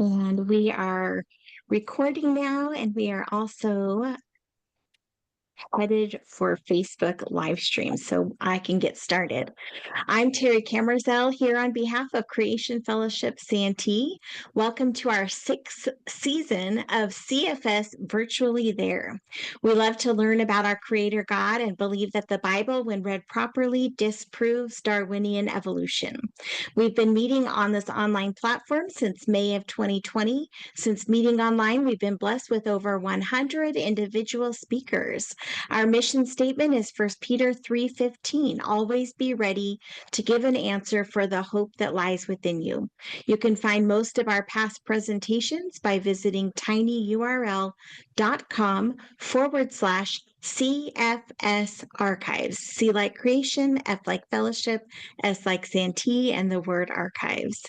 And we are recording now, and we are also headed for Facebook live stream, so I can get started. I'm Terry Camerzell here on behalf of Creation Fellowship Santee. Welcome to our sixth season of CFS Virtually There. We love to learn about our Creator God and believe that the Bible, when read properly, disproves Darwinian evolution. We've been meeting on this online platform since May of 2020. Since meeting online, we've been blessed with over 100 individual speakers. Our mission statement is 1 Peter 3:15. Always be ready to give an answer for the hope that lies within you. You can find most of our past presentations by visiting tinyurl.com/CFS archives. C like creation, F like fellowship, S like Santee, and the word archives.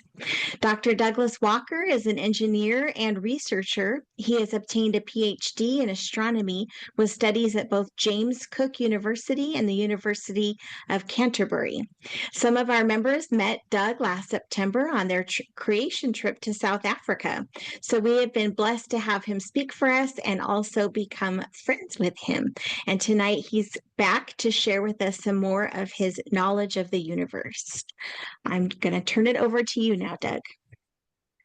Dr. Douglas Walker is an engineer and researcher. He has obtained a PhD in astronomy with studies at both James Cook University and the University of Canterbury. Some of our members met Doug last September on their creation trip to South Africa. So we have been blessed to have him speak for us and also become friends with him. And tonight he's back to share with us some more of his knowledge of the universe. I'm going to turn it over to you now, Doug.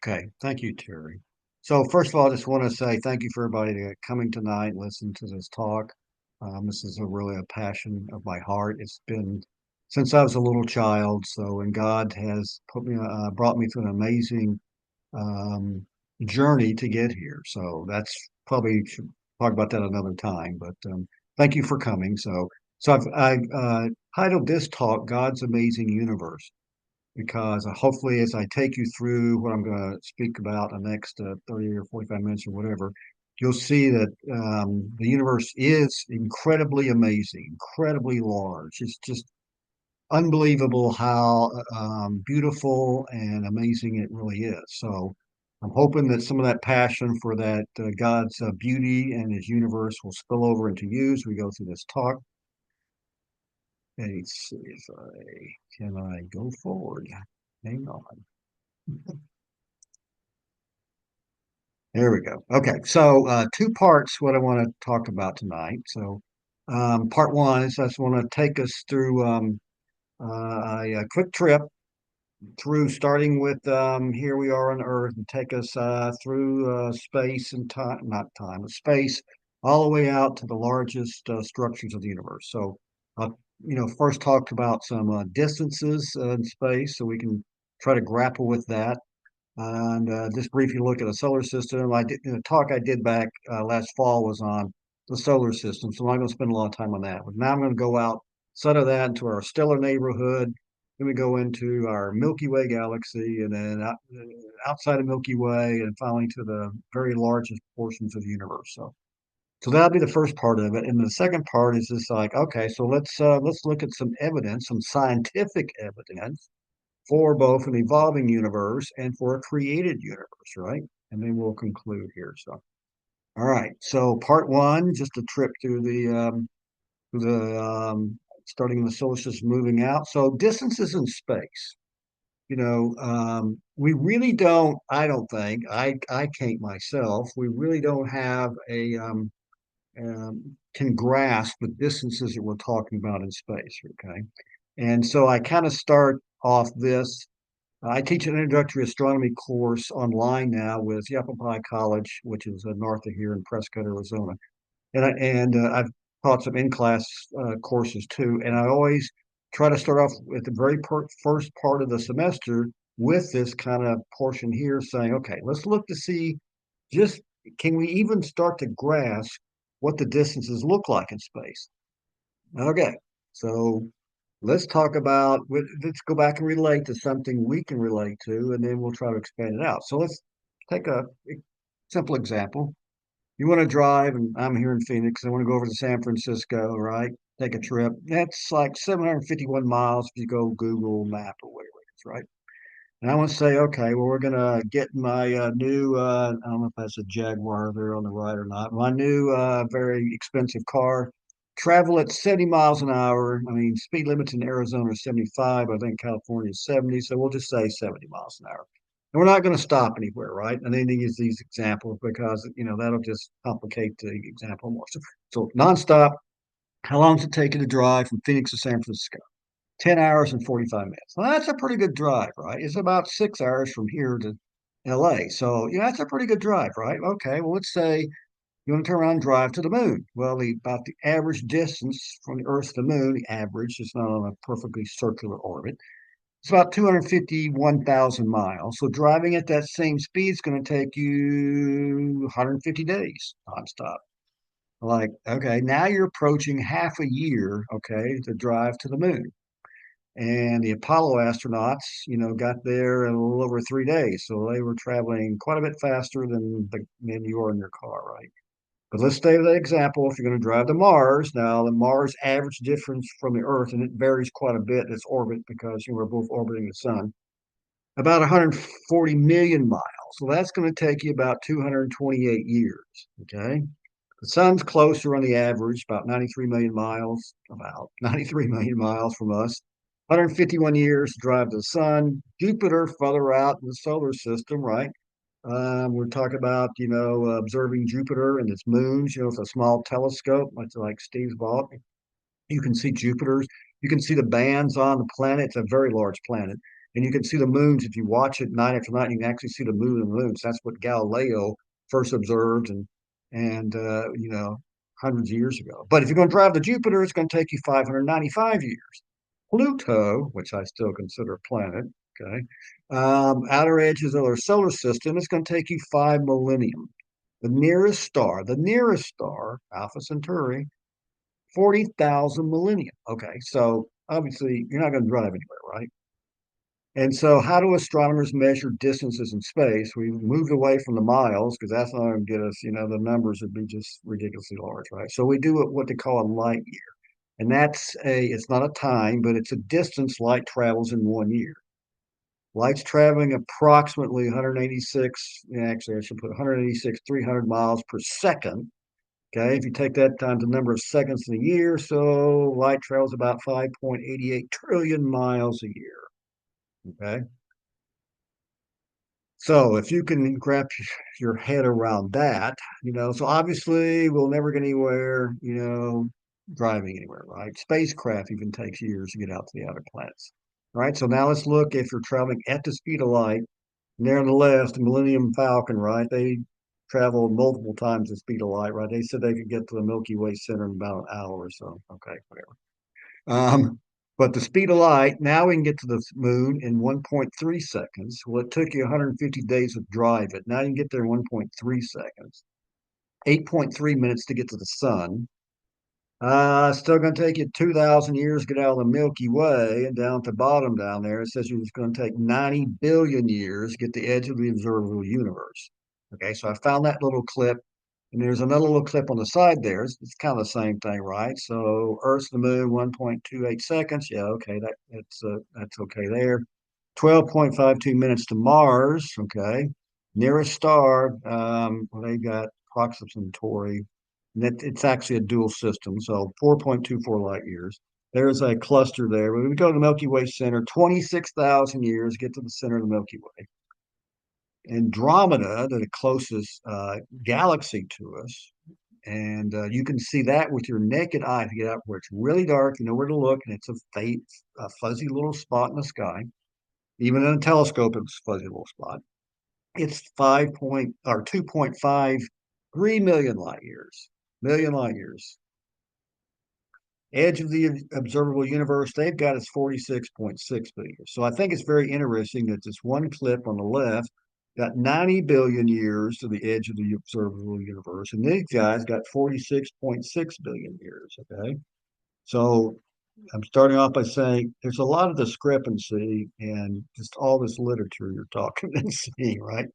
Okay, thank you, Terry. So first of all, I just want to say thank you for everybody coming tonight and listening to this talk. This is really a passion of my heart. It's been since I was a little child. So, and God has brought me through an amazing um, journey to get here. So that's probably should talk about that another time. But thank you for coming. So I've titled this talk "God's Amazing Universe," because hopefully as I take you through what I'm going to speak about the next 30 or 45 minutes or whatever, you'll see that the universe is incredibly amazing, incredibly large. It's just unbelievable how beautiful and amazing it really is. So I'm hoping that some of that passion for that God's beauty and his universe will spill over into you as we go through this talk. Let's see if can I go forward. Hang on. There we go. Okay, so two parts what I want to talk about tonight. So part one is I just want to take us through a quick trip through starting with here we are on Earth and take us through space and time, not time, but space, all the way out to the largest structures of the universe. So, first talked about some distances in space, so we can try to grapple with that. And just briefly look at the solar system. I did the talk I did back last fall was on the solar system, so I'm not going to spend a lot of time on that. But now I'm going to go outside of that into our stellar neighborhood. Then we go into our Milky Way galaxy, and then outside of Milky Way, and finally to the very largest portions of the universe. So that'll be the first part of it, and the second part is just like, okay, so let's look at some evidence, some scientific evidence for both an evolving universe and for a created universe, right? And then we'll conclude here. So, all right. So, part one, just a trip through the starting in the solar system, moving out. So, distances in space. We really don't. I don't think I can't myself. We really don't have a can grasp the distances that we're talking about in space. Okay, and so I kind of start off this I teach an introductory astronomy course online now with Yavapai College, which is north of here in Prescott, Arizona. And I've taught some in-class courses too. And I always try to start off at the very first part of the semester with this kind of portion here saying, okay, let's look to see just can we even start to grasp what the distances look like in space? Okay, so let's go back and relate to something we can relate to, and then we'll try to expand it out. So let's take a simple example. You want to drive, and I'm here in Phoenix. I want to go over to San Francisco, right? Take a trip. That's like 751 miles if you go Google Map or whatever it is, right? And I want to say, okay, well, we're going to get my new, I don't know if that's a Jaguar there on the right or not, my new, very expensive car, travel at 70 miles an hour. I mean, speed limits in Arizona are 75. I think California is 70. So we'll just say 70 miles an hour. And we're not going to stop anywhere, right? And then they use these examples because, that'll just complicate the example more. So nonstop, how long does it take you to drive from Phoenix to San Francisco? 10 hours and 45 minutes. Well, that's a pretty good drive, right? It's about 6 hours from here to LA. So, that's a pretty good drive, right? Okay, well, let's say you want to turn around and drive to the moon. Well, about the average distance from the Earth to the moon, the average, it's not on a perfectly circular orbit. It's about 251,000 miles. So driving at that same speed is going to take you 150 days nonstop. Like, okay, now you're approaching half a year, okay, to drive to the moon. And the Apollo astronauts, got there in a little over 3 days. So they were traveling quite a bit faster than you are in your car, right? But let's stay with that example. If you're going to drive to Mars, now the Mars average difference from the Earth, and it varies quite a bit in its orbit because we're both orbiting the sun, about 140 million miles. So that's going to take you about 228 years. Okay. The sun's closer on the average, about 93 million miles, about 93 million miles from us. 151 years to drive to the sun. Jupiter further out in the solar system, right? We're talking about, observing Jupiter and its moons, with a small telescope, like Steve's bought. You can see Jupiter's. You can see the bands on the planet. It's a very large planet. And you can see the moons. If you watch it night after night, you can actually see the moon and the moons. That's what Galileo first observed and hundreds of years ago. But if you're going to drive to Jupiter, it's going to take you 595 years. Pluto, which I still consider a planet, okay, outer edges of our solar system, is going to take you 5 millennium. The nearest star, Alpha Centauri, 40,000 millennium. Okay, so obviously you're not going to drive anywhere, right? And so, how do astronomers measure distances in space? We moved away from the miles because that's not going to get us, the numbers would be just ridiculously large, right? So, we do what they call a light year. And it's not a time, but it's a distance light travels in 1 year. Light's traveling approximately 186, actually, I should put 186, 300 miles per second. Okay, if you take that times the number of seconds in a year, so light travels about 5.88 trillion miles a year. Okay, so if you can wrap your head around that, so obviously we'll never get anywhere, driving anywhere, right? Spacecraft even takes years to get out to the outer planets. Right. So now let's look if you're traveling at the speed of light. And there on the left, the Millennium Falcon, right? They traveled multiple times the speed of light, right? They said they could get to the Milky Way center in about an hour or so. Okay, whatever. But the speed of light, now we can get to the moon in 1.3 seconds. Well, it took you 150 days to drive it. Now you can get there in 1.3 seconds. 8.3 minutes to get to the sun. Still going to take you 2,000 years to get out of the Milky Way and down at the bottom down there. It says it's going to take 90 billion years to get the edge of the observable universe. Okay, so I found that little clip, and there's another little clip on the side there. It's kind of the same thing, right? So Earth to the moon, 1.28 seconds. Yeah, okay, that's okay there. 12.52 minutes to Mars. Okay, nearest star. Well, they got Proxima Centauri. It's actually a dual system, so 4.24 light years. There's a cluster there. When we go to the Milky Way center, 26,000 years get to the center of the Milky Way. Andromeda, the closest galaxy to us, and you can see that with your naked eye if you get out where it's really dark. You know where to look, and it's a fuzzy little spot in the sky. Even in a telescope, it's a fuzzy little spot. It's 2.53 million light years. Million light years. Edge of the observable universe they've got is 46.6 billion. So I think it's very interesting that this one clip on the left got 90 billion years to the edge of the observable universe, and these guys got 46.6 billion years. Okay. So I'm starting off by saying there's a lot of discrepancy in just all this literature you're talking and seeing, right?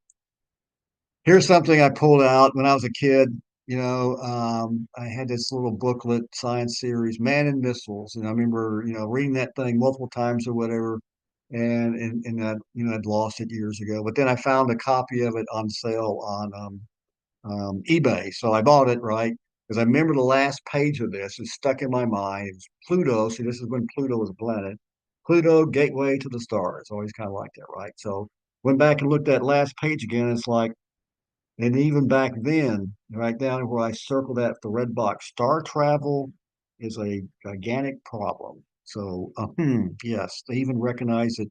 Here's something I pulled out when I was a kid. I had this little booklet science series, Man and Missiles, and I remember, reading that thing multiple times or whatever, and I, I'd lost it years ago. But then I found a copy of it on sale on eBay, so I bought it, right? Because I remember the last page of this is stuck in my mind. It was Pluto. See, this is when Pluto was a planet. Pluto, gateway to the stars. Always kind of like that, right? So went back and looked at last page again. It's like, and even back then, right down where I circled that the red box, star travel is a gigantic problem. So, yes, they even recognize it,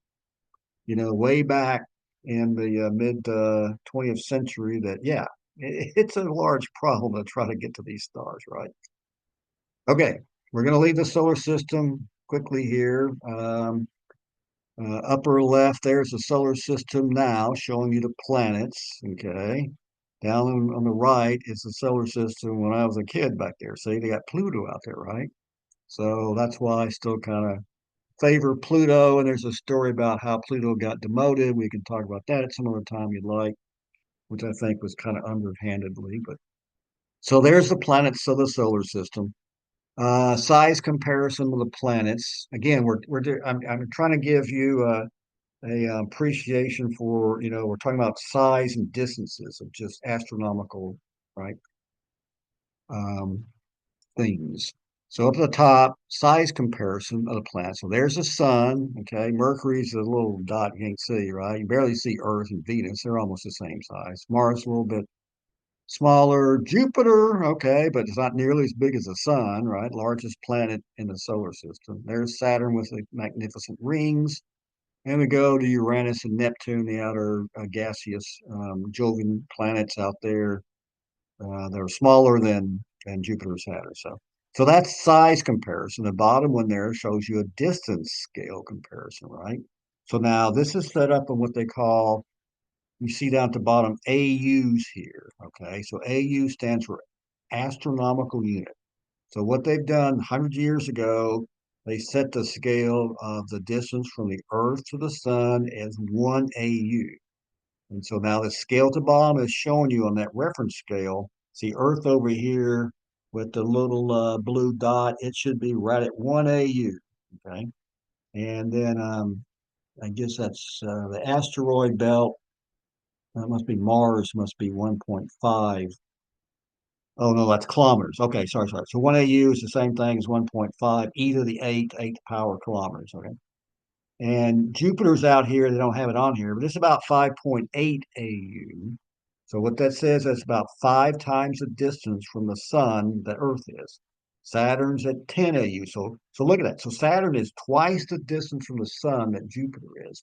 way back in the mid 20th century that, yeah, it's a large problem to try to get to these stars, right? Okay, we're going to leave the solar system quickly here. Upper left, there's the solar system now, showing you the planets. Okay. Down on the right is the solar system when I was a kid back there. See, they got Pluto out there, right? So that's why I still kind of favor Pluto. And there's a story about how Pluto got demoted. We can talk about that at some other time you'd like, which I think was kind of underhandedly. But so there's the planets of the solar system. Size comparison with the planets. Again, I'm trying to give you a appreciation for, we're talking about size and distances of just astronomical, right? Um, things. So up at the top, size comparison of the planet. So there's the sun. Okay, Mercury's a little dot you can't see, right? You barely see Earth and Venus. They're almost the same size. Mars a little bit smaller. Jupiter, okay, but it's not nearly as big as the sun, right? Largest planet in the solar system. There's Saturn with the magnificent rings. And we go to Uranus and Neptune, the outer gaseous Jovian planets out there. They're smaller than Jupiter, Saturn. So that's size comparison. The bottom one there shows you a distance scale comparison, right? So now this is set up in what they call, you see down at the bottom, AUs here. Okay, so AU stands for astronomical unit. So what they've done 100 years ago, they set the scale of the distance from the Earth to the sun as 1 AU. And so now the scale at the bottom is showing you on that reference scale. See Earth over here with the little blue dot, it should be right at 1 AU. Okay. And then I guess that's the asteroid belt. That must be Mars, must be 1.5. Oh, no, that's kilometers. Okay, sorry. So 1 AU is the same thing as 1.5, e to the eighth power kilometers. Okay. And Jupiter's out here. They don't have it on here, but it's about 5.8 AU. So what that says, that's about 5 times the distance from the sun that Earth is. Saturn's at 10 AU. So look at that. So Saturn is twice the distance from the sun that Jupiter is.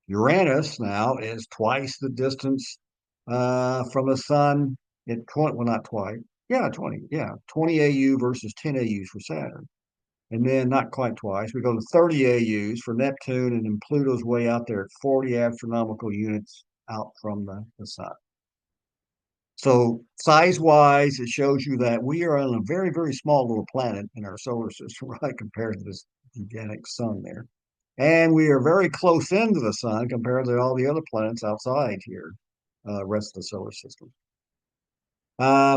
Uranus now is twice the distance from the sun at 20, well, not twice. Yeah, 20. Yeah, 20 AU versus 10 AUs for Saturn. And then not quite twice. We go to 30 AUs for Neptune, and then Pluto's way out there at 40 astronomical units out from the sun. So size wise, it shows you that we are on a very, very small little planet in our solar system, right, compared to this gigantic sun there. And we are very close into the sun compared to all the other planets outside here, rest of the solar system.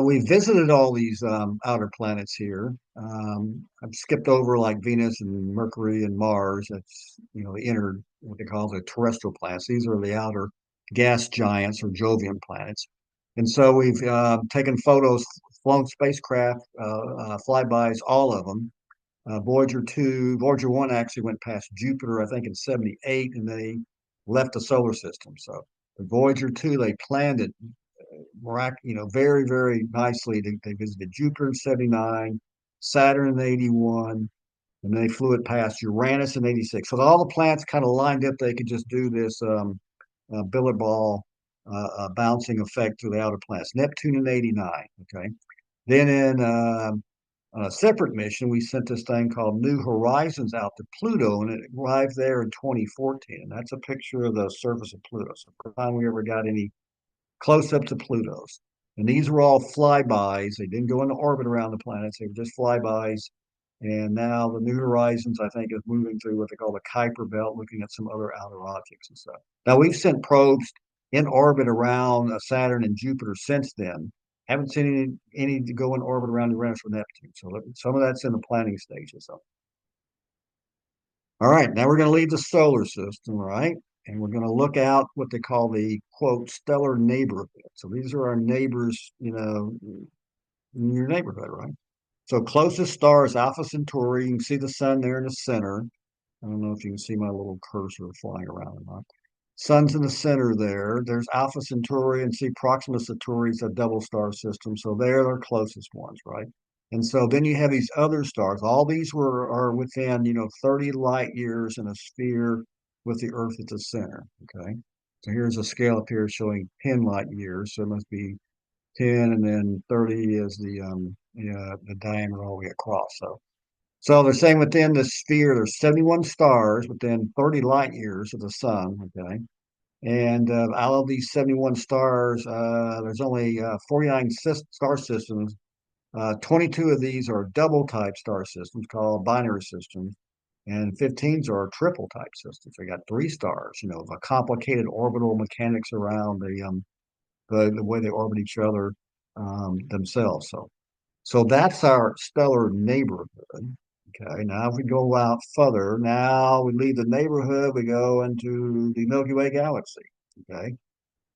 We visited all these outer planets here. I've skipped over like Venus and Mercury and Mars. That's, the inner, what they call the terrestrial planets. These are the outer gas giants or Jovian planets. And so we've taken photos, flown spacecraft, flybys, all of them. Voyager 2, Voyager 1 actually went past Jupiter, I think in 78, and they left the solar system. So the Voyager 2, they planned it very, very nicely. They visited Jupiter in 79, Saturn in 81, and they flew it past Uranus in 86. So all the planets kind of lined up. They could just do this billiard ball bouncing effect through the outer planets. Neptune in 89. Okay. Then on a separate mission, we sent this thing called New Horizons out to Pluto, and it arrived there in 2014. And that's a picture of the surface of Pluto. So the first time we ever got any close up to Pluto's. And these were all flybys. They didn't go into orbit around the planets. They were just flybys. And now the New Horizons, I think, is moving through what they call the Kuiper Belt, looking at some other outer objects and stuff. Now, we've sent probes in orbit around Saturn and Jupiter since then. Haven't seen any to go in orbit around Uranus or Neptune. So some of that's in the planning stages. So, all right, now we're going to leave the solar system, right? And we're going to look out what they call the quote stellar neighborhood. So these are our neighbors, in your neighborhood, right? So closest star is Alpha Centauri. You can see the sun there in the center. I don't know if you can see my little cursor flying around or not. Sun's in the center there. There's Alpha Centauri and see Proxima Centauri is a double star system. So they're our closest ones, right? And so then you have these other stars. All these are within, 30 light years in a sphere with the Earth at the center. Okay. So here's a scale up here showing 10 light years. So it must be 10 and then 30 is the diameter all the way across. So they're saying within the sphere there's 71 stars within 30 light years of the sun. Okay. And out of these 71 stars, there's only 49 star systems. 22 of these are double type star systems called binary systems, and 15s are triple type systems. They got three stars, the complicated orbital mechanics around the way they orbit each other themselves. So that's our stellar neighborhood. Okay, now if we go out further, now we leave the neighborhood, we go into the Milky Way galaxy. Okay,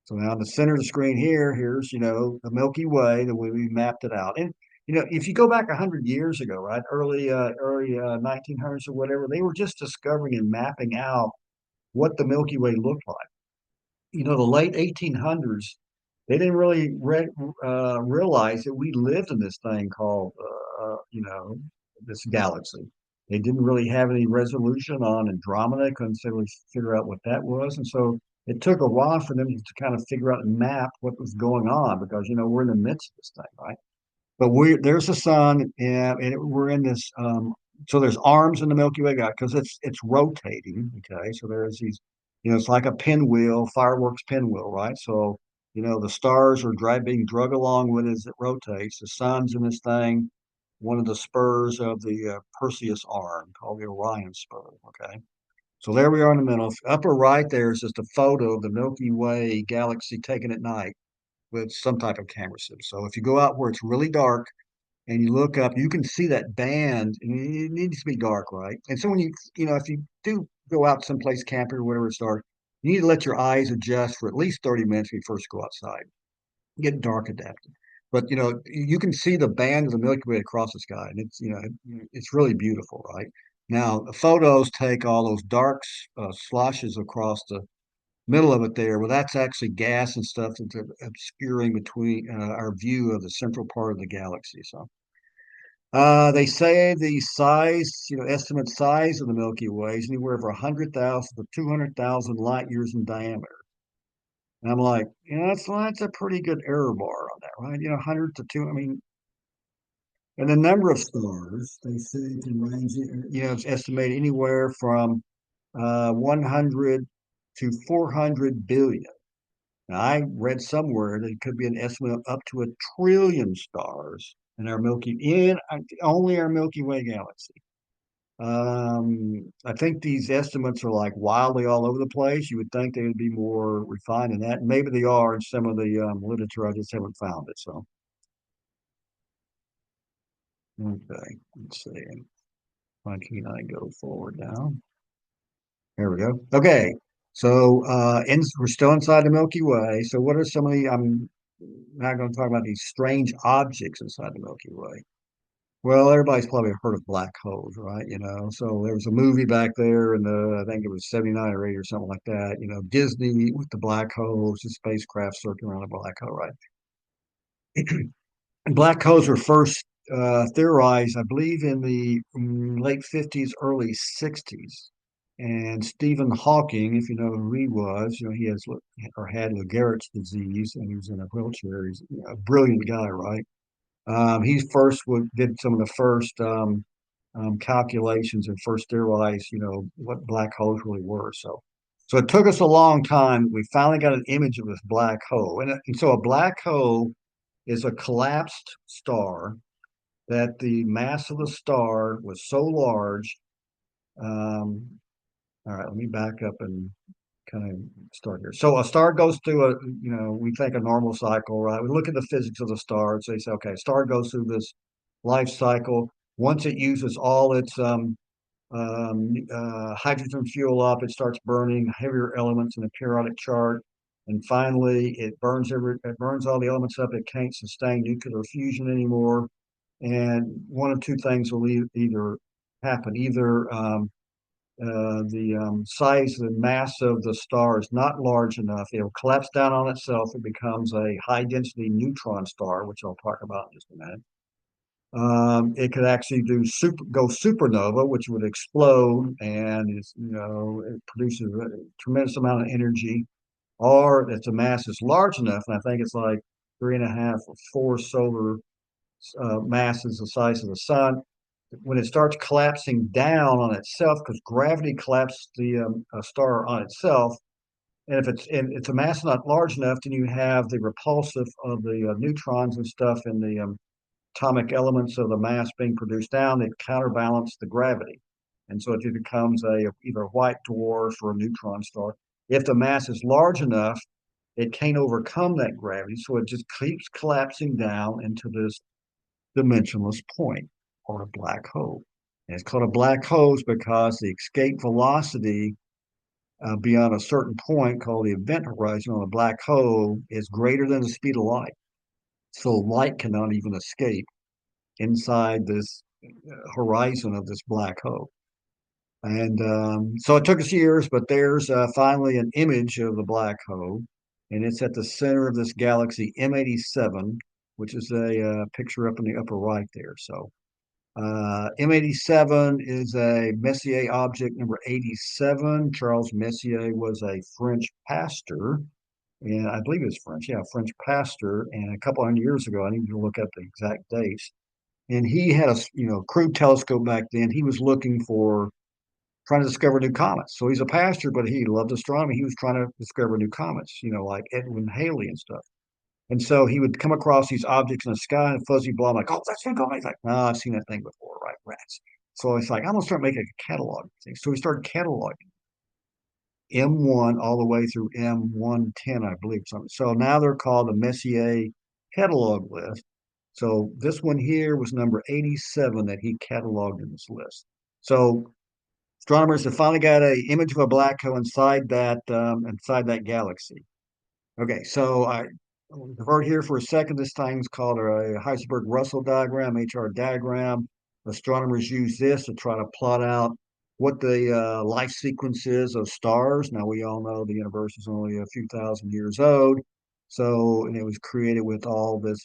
so now in the center of the screen here, here's, the Milky Way, the way we mapped it out. And, if you go back 100 years ago, right, early 1900s or whatever, they were just discovering and mapping out what the Milky Way looked like. The late 1800s, they didn't really realize that we lived in this thing called, this galaxy. They didn't really have any resolution on Andromeda. They couldn't really figure out what that was. And so it took a while for them to kind of figure out and map what was going on because, we're in the midst of this thing, right? But there's the sun, and we're in this. So there's arms in the Milky Way because it's rotating. Okay, so there's these, it's like a pinwheel, fireworks pinwheel, right? So the stars are being drug along with it as it rotates. The sun's in this thing, one of the spurs of the Perseus arm called the Orion spur. Okay, so there we are in the middle. Upper right there is just a photo of the Milky Way galaxy taken at night with some type of camera system. So if you go out where it's really dark and you look up, you can see that band, and it needs to be dark, right? And so when if you do go out someplace camping or whatever it's dark, you need to let your eyes adjust for at least 30 minutes before you first go outside. Get dark adapted. But you can see the band of the Milky Way across the sky, and it's really beautiful, right? Now, the photos take all those dark sloshes across the middle of it there. Well, that's actually gas and stuff that's obscuring between our view of the central part of the galaxy. So they say the size, estimate size of the Milky Way is anywhere from 100,000 to 200,000 light years in diameter. And I'm like, that's a pretty good error bar on that, right? 100 to 2. I mean, and the number of stars they say can range, it's estimated anywhere from 100 to 400 billion. Now, I read somewhere that it could be an estimate of up to 1 trillion stars in only our Milky Way galaxy. I think these estimates are like wildly all over the place. You would think they would be more refined than that. Maybe they are in some of the literature. I just haven't found it. So, okay, let's see. Why can't I go forward now? There we go. Okay, so we're still inside the Milky Way. So, what are some of the? I'm not going to talk about these strange objects inside the Milky Way. Well, everybody's probably heard of black holes, right? So there was a movie back there in I think it was 79 or 8 or something like that. Disney with the black holes, the spacecraft circling around a black hole, right? And black holes were first theorized, I believe, in the late 50s, early 60s. And Stephen Hawking, if you know who he was, he has or had Lou Gehrig's disease, and he was in a wheelchair. He's a brilliant guy, right? He first did some of the first calculations and first theorized, what black holes really were. So it took us a long time. We finally got an image of this black hole, and so a black hole is a collapsed star that the mass of the star was so large. Um, all right, let me back up and kind of start here. So a star goes through we think a normal cycle, right? We look at the physics of the star. So they say, okay, a star goes through this life cycle. Once it uses all its hydrogen fuel up, it starts burning heavier elements in the periodic chart. And finally, it burns all the elements up. It can't sustain nuclear fusion anymore. And one of two things will either happen. Either the size and mass of the star is not large enough, it'll collapse down on itself. It becomes a high density neutron star, which I'll talk about in just a minute. It could actually go supernova, which would explode, and it produces a tremendous amount of energy. Or if the mass is large enough, and I think it's like 3.5 or 4 solar masses the size of the sun, when it starts collapsing down on itself, because gravity collapses the star on itself, and if the mass is not large enough, then you have the repulsive of the neutrons and stuff in the atomic elements of the mass being produced down that counterbalance the gravity. And so it becomes either a white dwarf or a neutron star. If the mass is large enough, it can't overcome that gravity, so it just keeps collapsing down into this dimensionless point or a black hole. And it's called a black hole because the escape velocity beyond a certain point called the event horizon on a black hole is greater than the speed of light. So light cannot even escape inside this horizon of this black hole. And so it took us years, but there's finally an image of the black hole, and it's at the center of this galaxy M87, which is a picture up in the upper right there. So M87 is a Messier object number 87. Charles Messier was a French pastor, and I believe it's French, yeah, French pastor. And a couple hundred years ago, I need to look at the exact dates. And he had a crude telescope back then. He was looking for trying to discover new comets. So he's a pastor, but he loved astronomy. He was trying to discover new comets, like Edwin Halley and stuff. And so he would come across these objects in the sky and fuzzy blob, like, oh, that's comet. He's like, no, I've seen that thing before, right? Rats. So it's like, I'm gonna start making a catalog of things. So we started cataloging M1 all the way through M110, I believe. Something. So now they're called the Messier catalog list. So this one here was number 87 that he cataloged in this list. So astronomers have finally got an image of a black hole inside that galaxy. Okay, so I'll divert here for a second. This thing's called a Heisenberg-Russell diagram, HR diagram. Astronomers use this to try to plot out what the life sequence is of stars. Now, we all know the universe is only a few thousand years old. So, and it was created with all this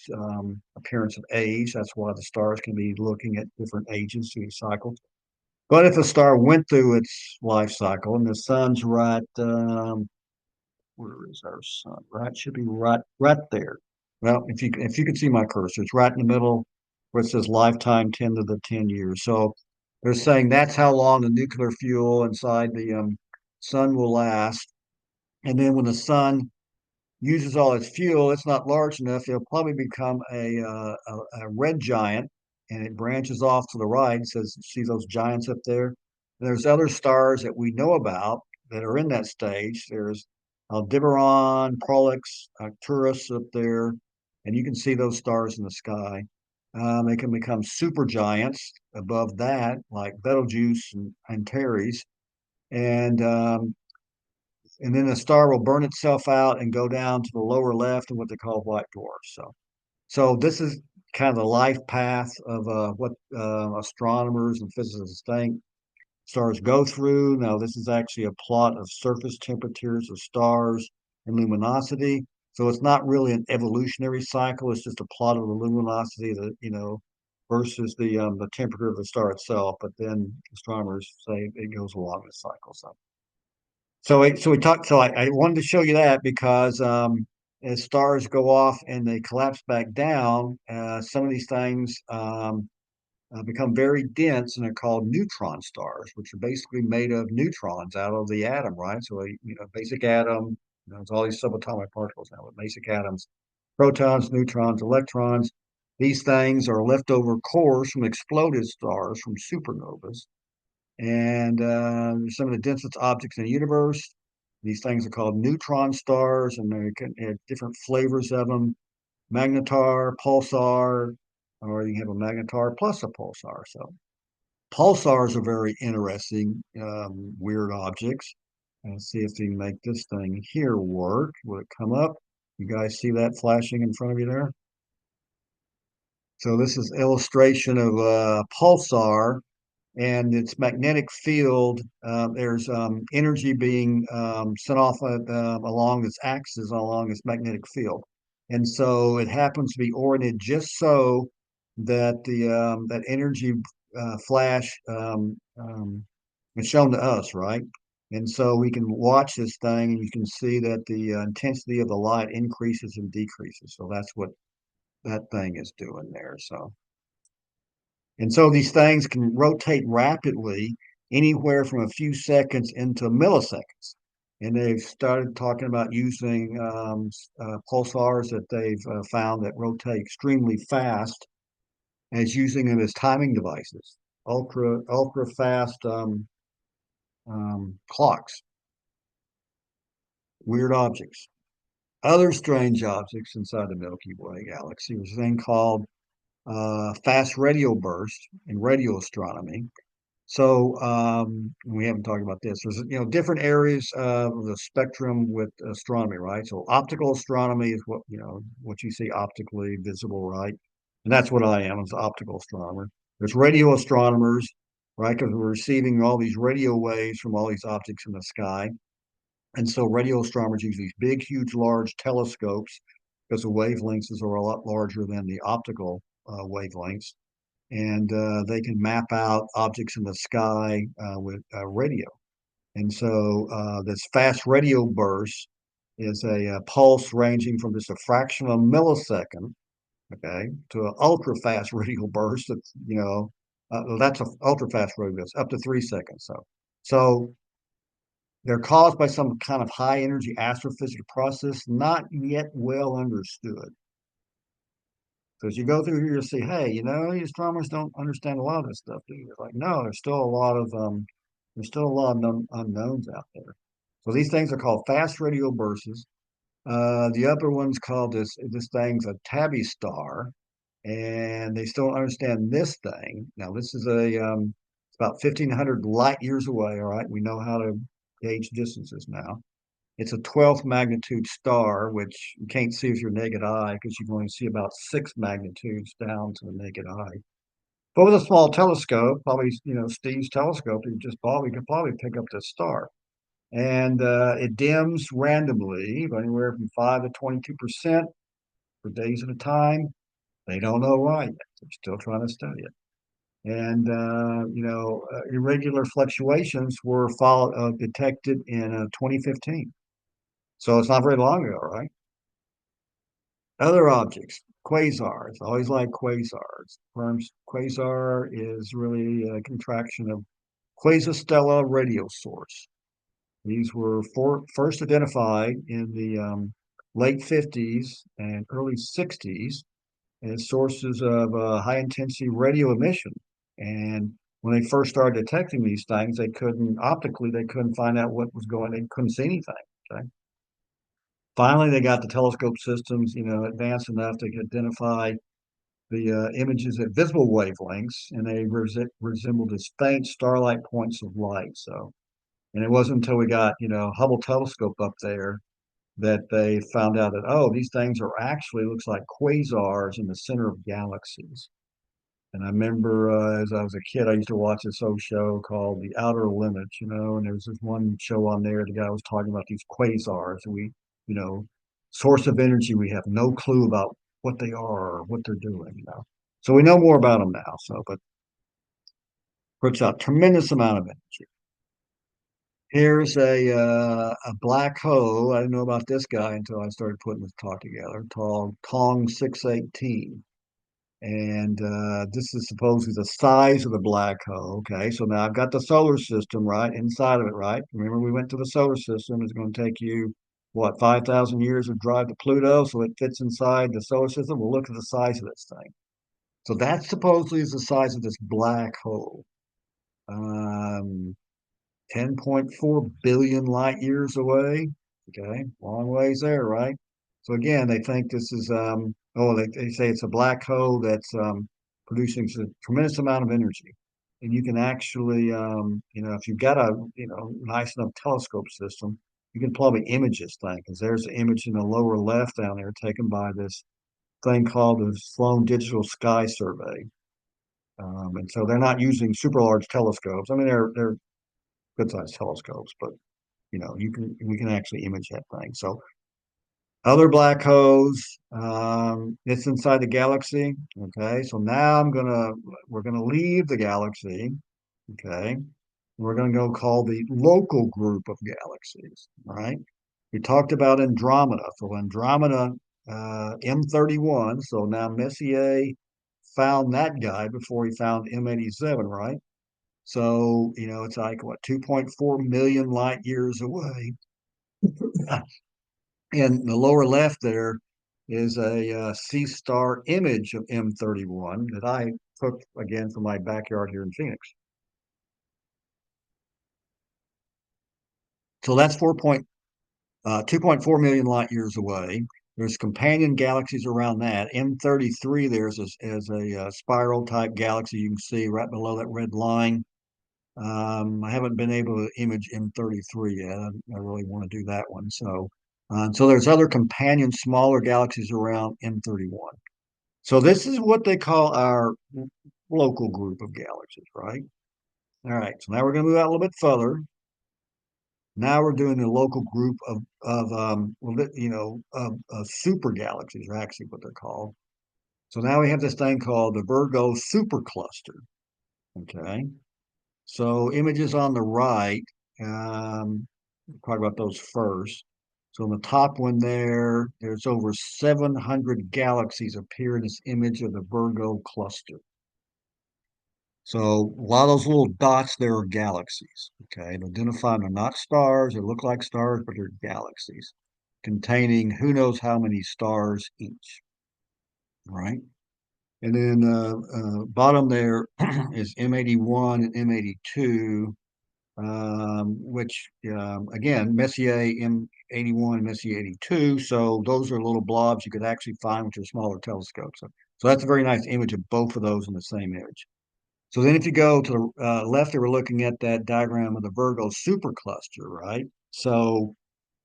appearance of age. That's why the stars can be looking at different ages through the cycle. But if a star went through its life cycle, and the sun's right, where is our sun? Right, should be right there. Well, if you could see my cursor, it's right in the middle where it says lifetime 10 to the 10 years. So they're saying that's how long the nuclear fuel inside the sun will last. And then when the sun uses all its fuel, it's not large enough. It'll probably become a red giant, and it branches off to the right. Says, see those giants up there? There's other stars that we know about that are in that stage. There's Aldebaran, Prolix, Arcturus up there, and you can see those stars in the sky. They can become supergiants above that, like Betelgeuse and Antares, and then the star will burn itself out and go down to the lower left in what they call white dwarfs. So this is kind of the life path of what astronomers and physicists think stars go through. Now, this is actually a plot of surface temperatures of stars and luminosity. So it's not really an evolutionary cycle. It's just a plot of the luminosity versus the temperature of the star itself. But then astronomers say it goes along the cycle. So I wanted to show you that because as stars go off and they collapse back down, some of these things become very dense and they're called neutron stars, which are basically made of neutrons out of the atom, right? So basic atom, it's all these subatomic particles now, but basic atoms, protons, neutrons, electrons. These things are leftover cores from exploded stars from supernovas. And some of the densest objects in the universe. These things are called neutron stars, and they have different flavors of them: magnetar, pulsar, or you have a magnetar plus a pulsar. So pulsars are very interesting, weird objects. Let's see if we can make this thing here work. Will it come up? You guys see that flashing in front of you there? So this is illustration of a pulsar. and its magnetic field, there's energy being sent off along its axis, along its magnetic field. And so it happens to be oriented just so that that energy flash is shown to us, right? And so we can watch this thing and you can see that the intensity of the light increases and decreases. So that's what that thing is doing there. And so these things can rotate rapidly, anywhere from a few seconds into milliseconds. And they've started talking about using pulsars that they've found that rotate extremely fast, as using them as timing devices, ultra fast clocks, weird objects. Other strange objects inside the Milky Way galaxy was a thing called fast radio burst in radio astronomy. So we haven't talked about this. There's different areas of the spectrum with astronomy, right? So optical astronomy is what you see optically visible, right? And that's what I am, as an optical astronomer. There's radio astronomers, right? Because we're receiving all these radio waves from all these objects in the sky. And so radio astronomers use these big, huge, large telescopes because the wavelengths are a lot larger than the optical wavelengths, and they can map out objects in the sky with radio. And so this fast radio burst is a pulse ranging from just a fraction of a millisecond, okay, to an ultra fast radio burst that's an ultra fast radio burst up to 3 seconds. So they're caused by some kind of high energy astrophysical process not yet well understood. So as you go through here, you'll see, hey, astronomers don't understand a lot of this stuff, do you? It's like, no, there's still a lot of unknowns out there. So these things are called fast radio bursts. The upper one's called this thing's a tabby star, and they still don't understand this thing. Now this is it's about 1,500 light years away. All right, we know how to gauge distances now. It's a 12th magnitude star, which you can't see with your naked eye because you can only see about 6 magnitudes down to the naked eye. But with a small telescope, probably Steve's telescope, you just probably could pick up this star. And it dims randomly, anywhere from 5 to 22% for days at a time. They don't know why yet. They're still trying to study it. And irregular fluctuations were detected in 2015. So it's not very long ago, right? Other objects, quasars. I always like quasars. Quasar is really a contraction of quasi-stellar radio source. These were first identified in the late 50s and early 60s as sources of high intensity radio emission. And when they first started detecting these things, they couldn't find out what was going on. They couldn't see anything. Okay. Finally, they got the telescope systems, advanced enough to identify the images at visible wavelengths, and they resembled as faint starlight points of light. So, and it wasn't until we got, Hubble telescope up there that they found out that, oh, these things are actually looks like quasars in the center of galaxies. And I remember as I was a kid, I used to watch this old show called The Outer Limits, and there was this one show on there. The guy was talking about these quasars. You know, source of energy. We have no clue about what they are or what they're doing. So we know more about them now. So, but puts out tremendous amount of energy. Here's a black hole. I didn't know about this guy until I started putting this talk together. Called Tong 618. And this is supposedly the size of the black hole. Okay, so now I've got the solar system right inside of it, right? Remember, we went to the solar system. It's going to take you, what, 5,000 years to drive to Pluto, so it fits inside the solar system. We'll look at the size of this thing. So that supposedly is the size of this black hole. Um, 10.4 billion light years away. Okay, long ways there, right? So again, they think this is they say it's a black hole that's producing a tremendous amount of energy. And you can actually if you've got a nice enough telescope system, you can probably image this thing, because there's an image in the lower left down there taken by this thing called the Sloan Digital Sky Survey. And so they're not using super large telescopes. I mean, they're good sized telescopes, but we can actually image that thing. So other black holes, it's inside the galaxy. Okay, so now we're gonna leave the galaxy. Okay, we're gonna go call the local group of galaxies. All right, we talked about Andromeda. So Andromeda, M31. So now Messier found that guy before he found M87, right? So, it's like what, 2.4 million light years away. In the lower left there is a C star image of M31 that I took again from my backyard here in Phoenix. So that's 2.4 million light years away. There's companion galaxies around that. M33 there's as a spiral type galaxy you can see right below that red line. I haven't been able to image M33 yet. I really want to do that one. So there's other companion smaller galaxies around M31. So this is what they call our local group of galaxies, right? All right. So now we're going to move out a little bit further. Now we're doing the local group of super galaxies, are actually what they're called. So now we have this thing called the Virgo supercluster. Okay. So images on the right, talk about those first. So in the top one there's over 700 galaxies appear in this image of the Virgo cluster. So a lot of those little dots there are galaxies. Okay, and identify them, they're not stars. They look like stars, but they're galaxies containing who knows how many stars each. Right. And then bottom there is M81 and M82, which again, Messier M81 and Messier 82. So those are little blobs you could actually find with your smaller telescopes. So that's a very nice image of both of those in the same image. So then if you go to the left, we're looking at that diagram of the Virgo supercluster, right? So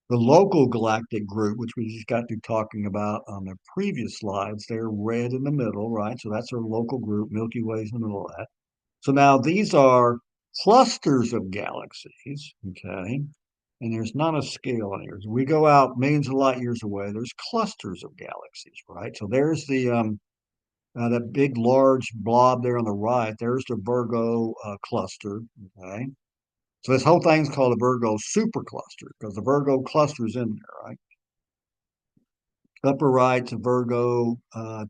the local galactic group, which we just got through talking about on the previous slides, they're red in the middle, right? So that's our local group. Milky Way is in the middle of that. So now these are clusters of galaxies, okay? And there's not a scale on here. As we go out millions of light years away, there's clusters of galaxies, right? So there's that big, large blob there on the right. There's the Virgo cluster, okay? So this whole thing's called the Virgo supercluster because the Virgo cluster is in there, right? Upper right's a Virgo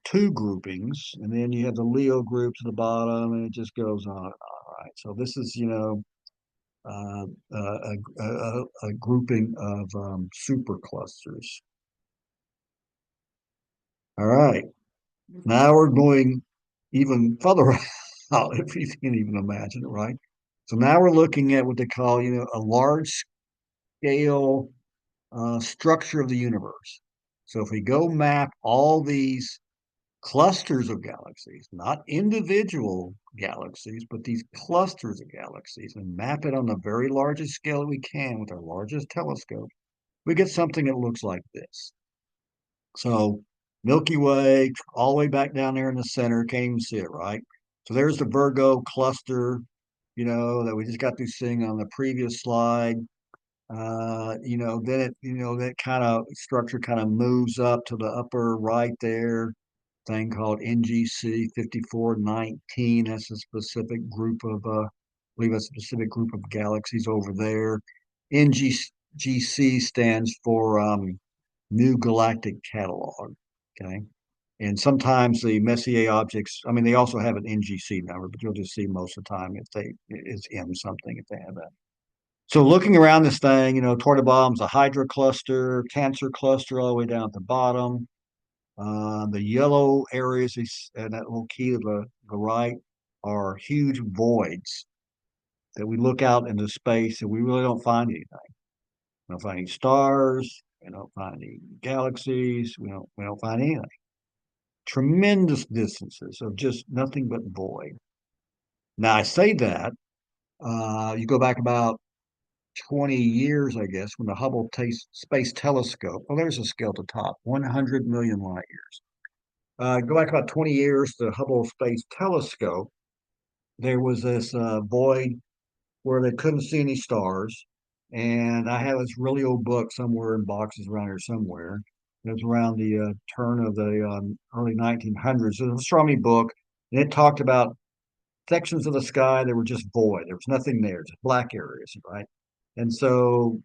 two groupings, and then you have the Leo groups at the bottom, and it just goes on and on, right? So this is, a grouping of superclusters. All right, now we're going even further out, if you can even imagine it, right? So now we're looking at what they call, a large scale structure of the universe. So if we go map all these clusters of galaxies, not individual galaxies, but these clusters of galaxies, and map it on the very largest scale that we can with our largest telescope, we get something that looks like this. So Milky Way, all the way back down there in the center, can't even see it, right? So there's the Virgo cluster, that we just got through seeing on the previous slide. Then that kind of structure kind of moves up to the upper right there, thing called NGC 5419. That's a specific group of, I believe a specific group of galaxies over there. NGC stands for New Galactic Catalog. Okay. And sometimes the Messier objects, I mean, they also have an NGC number, but you'll just see most of the time it's M something if they have that. So looking around this thing, toward the bottom's a Hydra cluster, Cancer cluster all the way down at the bottom. The yellow areas and that little key to the right are huge voids that we look out into space and we really don't find anything. We don't find any stars. We don't find any galaxies. We don't find anything. Tremendous distances of just nothing but void. Now I say that you go back about 20 years, I guess, when the Hubble Space Telescope, well, there's a scale at the top, 100 million light years. Go back about 20 years, the Hubble Space Telescope there was this void where they couldn't see any stars. And I have this really old book somewhere in boxes around here somewhere. It was around the turn of the early 1900s. It was an astronomy book, and it talked about sections of the sky that were just void. There was nothing there, just black areas, right? And so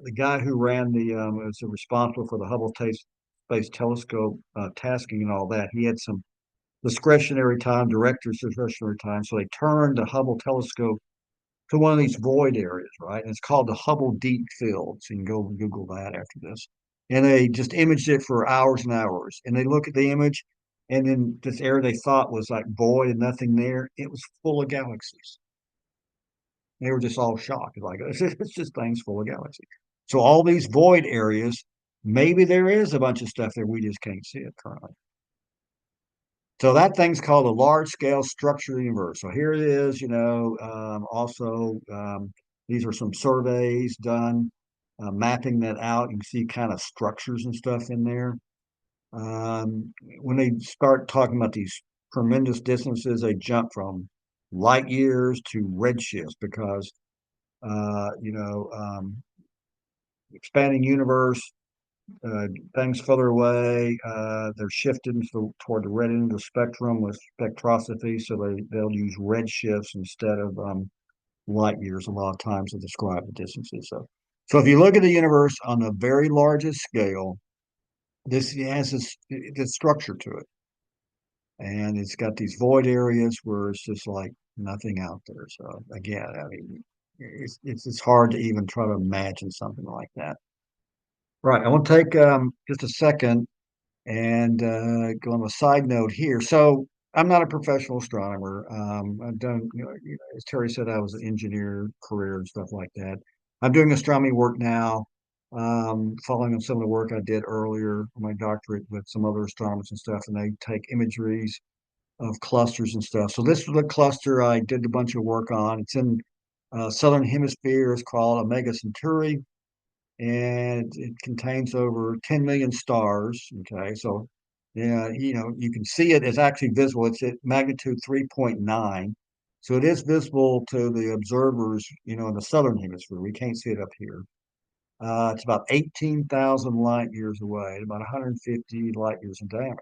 the guy who ran was responsible for the Space Telescope tasking and all that. He had some discretionary time, director's discretionary time, so they turned the Hubble telescope to one of these void areas, right? And it's called the Hubble Deep Field. So you can go Google that after this. And they just imaged it for hours and hours. And they look at the image, and then this area they thought was like void and nothing there, it was full of galaxies. They were just all shocked, like it's just things full of galaxies. So all these void areas, maybe there is a bunch of stuff there we just can't see it currently. So that thing's called a large scale structure of the universe. So here it is, also, these are some surveys done, mapping that out. You can see kind of structures and stuff in there. When they start talking about these tremendous distances, they jump from light years to redshifts because, uh, you know, um, expanding universe, uh, things further away, they're shifting toward the red end of the spectrum with spectroscopy, so they'll use red shifts instead of light years a lot of times to describe the distances. So if you look at the universe on the very largest scale, this has this structure to it, and it's got these void areas where it's just like nothing out there. So again, I mean, it's hard to even try to imagine something like that. Right. I want to take just a second and go on a side note here. So I'm not a professional astronomer. I've done, as Terry said, I was an engineer career and stuff like that. I'm doing astronomy work now, following on some of the work I did earlier on my doctorate with some other astronomers and stuff, and they take imageries of clusters and stuff. So this was a cluster I did a bunch of work on. It's in southern hemisphere. It's called Omega Centauri, and it contains over 10 million stars. Okay, so yeah, you can see it. It's actually visible. It's at magnitude 3.9, so it is visible to the observers, in the southern hemisphere. We can't see it up here. It's about 18,000 light years away, about 150 light years in diameter.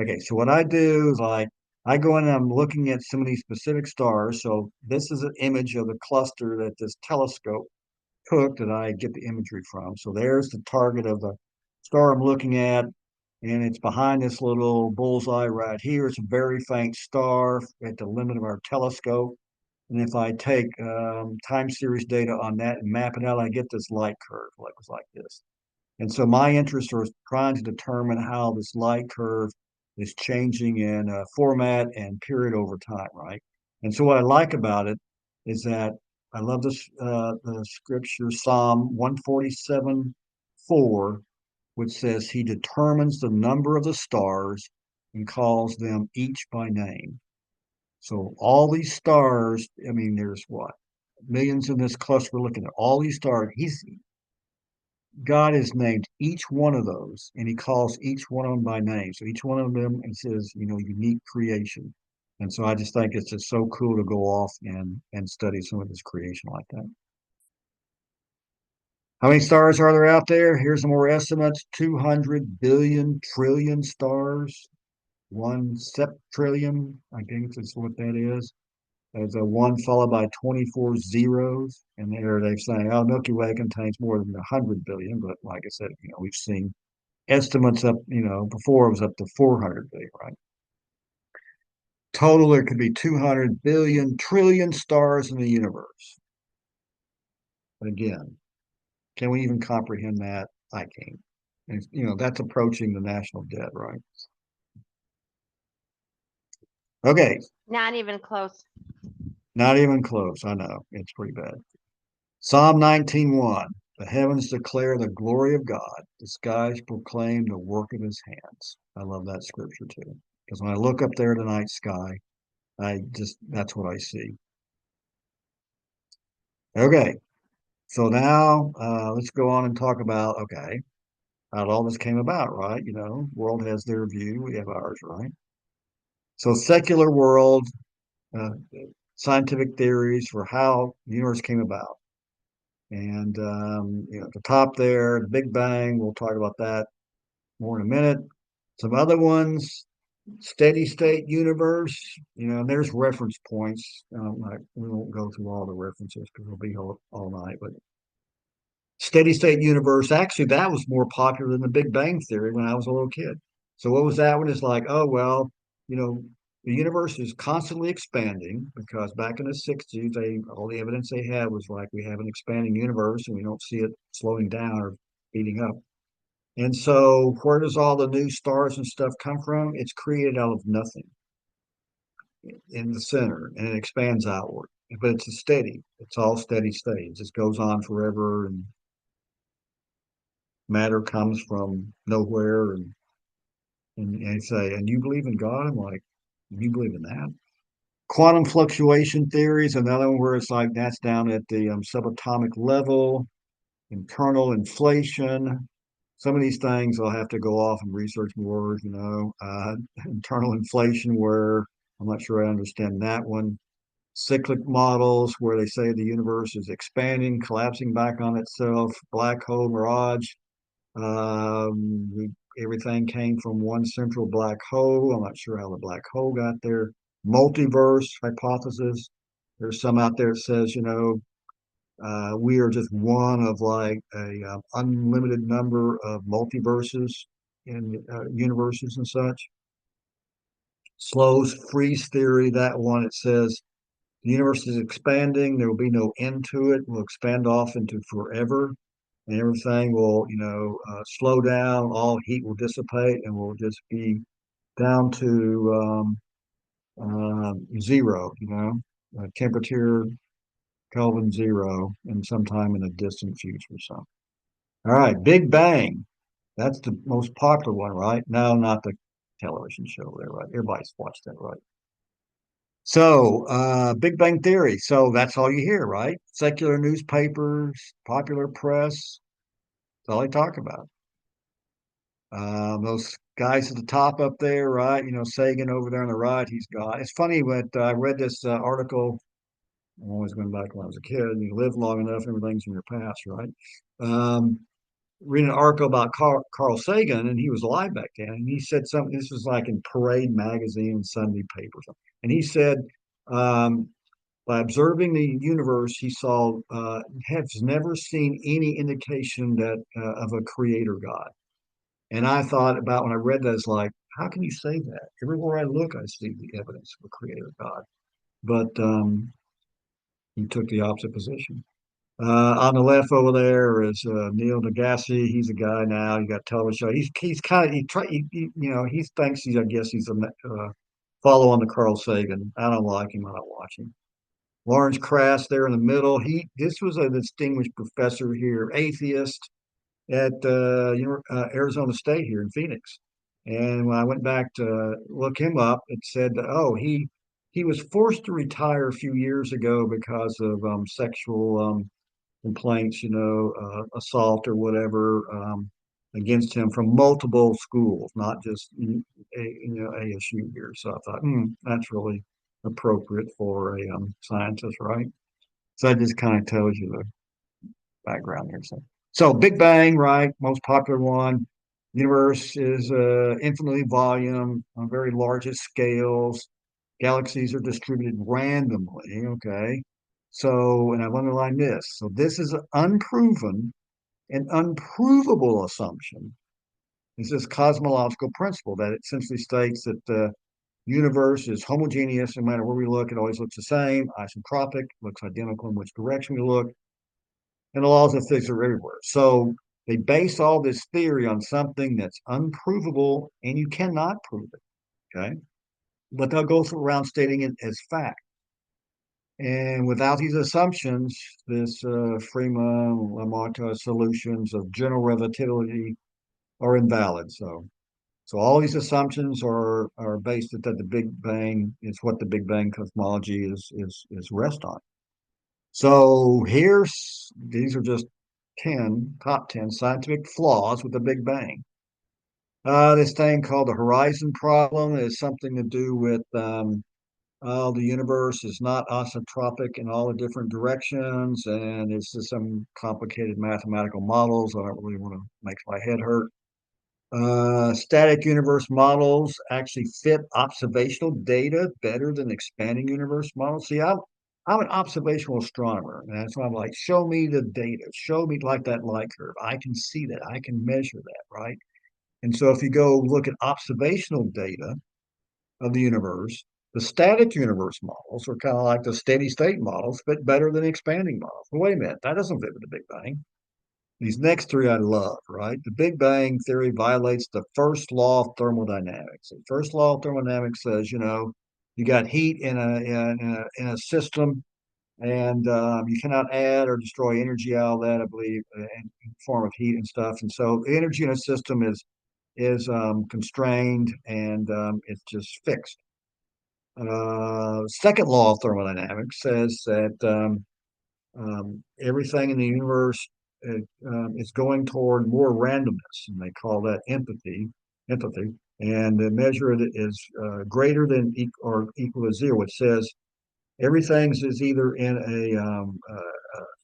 Okay, so what I do is like I go in and I'm looking at some of these specific stars. So this is an image of the cluster that this telescope took that I get the imagery from. So there's the target of the star I'm looking at, and it's behind this little bullseye right here. It's a very faint star at the limit of our telescope. And if I take time series data on that and map it out, I get this light curve, like was like this. And so my interests are trying to determine how this light curve is changing in format and period over time, right? And so what I like about it is that I love this the scripture Psalm 147:4, which says he determines the number of the stars and calls them each by name. So all these stars, I mean, there's what? Millions in this cluster we're looking at. All these stars, God has named each one of those, and He calls each one of them by name. So each one of them is His, unique creation. And so I just think it's just so cool to go off and study some of His creation like that. How many stars are there out there? Here's some more estimates: 200 billion trillion stars, one septrillion. I think that's what that is. There's a one followed by 24 zeros. And there they're saying, oh, Milky Way contains more than 100 billion. But like I said, we've seen estimates up, before it was up to 400 billion, right? Total, there could be 200 billion trillion stars in the universe. Again, can we even comprehend that? I can't. And, that's approaching the national debt, right? Okay, Not even close. not even close. I know it's pretty bad. Psalm 19:1. The heavens declare the glory of God. The skies proclaim the work of his hands. I love that scripture too. Because when I look up there at the night sky, that's what I see. Okay, so now let's go on and talk about, okay, how all this came about, right? World has their view, we have ours, right? So secular world, uh, scientific theories for how the universe came about. And at the top there, the Big Bang. We'll talk about that more in a minute. Some other ones, steady state universe. And there's reference points. We won't go through all the references because we'll be all night. But steady state universe, actually, that was more popular than the Big Bang theory when I was a little kid. So what was that one? It's like, oh well, you know, the universe is constantly expanding because back in the 60s, all the evidence they had was like we have an expanding universe and we don't see it slowing down or speeding up. And so where does all the new stars and stuff come from? It's created out of nothing in the center and it expands outward. But it's all steady state. It just goes on forever and matter comes from nowhere and they say, and you believe in God? I'm like, you believe in that? Quantum fluctuation theory is another one where it's like that's down at the subatomic level, internal inflation. Some of these things I'll have to go off and research more, internal inflation, where I'm not sure I understand that one. Cyclic models, where they say the universe is expanding, collapsing back on itself, black hole mirage. Everything came from one central black hole. I'm not sure how the black hole got there. Multiverse hypothesis. There's some out there that says, we are just one of like a unlimited number of multiverses in universes and such. Slow's freeze theory, that one, it says the universe is expanding. There will be no end to it. Will expand off into forever, and everything will, slow down. All heat will dissipate, and will just be down to zero. Temperature Kelvin zero, in sometime in the distant future. So, all right, Big Bang. That's the most popular one, right? No, not the television show there, right? Everybody's watched that, right? So, Big Bang Theory. So that's all you hear, right? Secular newspapers, popular press. That's all they talk about. Those guys at the top up there, right? Sagan over there on the right, he's gone. It's funny, but I read this article. I'm always going back when I was a kid. You live long enough, everything's in your past, right? Um, Reading an article about Carl Sagan, and he was alive back then. And he said something. This was like in Parade magazine and Sunday papers. And he said, um, by observing the universe, he saw has never seen any indication that of a creator God. And I thought about when I read that, it's like, how can you say that? Everywhere I look, I see the evidence of a creator God. But he took the opposite position. On the left over there is Neil deGrasse. He's a guy now. He got television show. He's kind of he thinks I guess he's a follow on to Carl Sagan. I don't like him. I don't watch him. Lawrence Krauss there in the middle. This was a distinguished professor here, atheist at Arizona State here in Phoenix. And when I went back to look him up, it said, oh, he was forced to retire a few years ago because of sexual complaints, assault or whatever against him from multiple schools, not just ASU here. So I thought, that's really appropriate for a scientist, right? So that just kind of tells you the background here. So Big Bang, right? Most popular one. Universe is infinitely volume on very largest scales. Galaxies are distributed randomly. Okay. So, and I've underlined this. So this is an unproven and unprovable assumption. It's this cosmological principle that it essentially states that the universe is homogeneous. No matter where we look, it always looks the same. Isotropic, looks identical in which direction we look, and the laws of physics are everywhere. So they base all this theory on something that's unprovable, and you cannot prove it. Okay, but they'll go around stating it as fact. And without these assumptions, this Freeman-Lamarck solutions of general relativity are invalid. So all these assumptions are based that the Big Bang is what the Big Bang cosmology is rest on. So these are just top 10 scientific flaws with the Big Bang. This thing called the horizon problem is something to do with the universe is not isotropic in all the different directions, and it's just some complicated mathematical models. I don't really want to make my head hurt. Static universe models actually fit observational data better than expanding universe models. See, I'm an observational astronomer, and that's why I'm like, show me the data, show me like that light curve. I can see that, I can measure that, right? And so if you go look at observational data of the universe, the static universe models are kind of like the steady state models, fit better than expanding models. Well, wait a minute, that doesn't fit with the Big Bang. These next three I love, right? The Big Bang Theory violates the first law of thermodynamics. The first law of thermodynamics says, you got heat in a system, and you cannot add or destroy energy out of that, I believe, in form of heat and stuff. And so the energy in a system is constrained, and it's just fixed. Second law of thermodynamics says that everything in the universe is going toward more randomness, and they call that empathy. Empathy, and the measure of it is greater than or equal to zero. It says everything is either in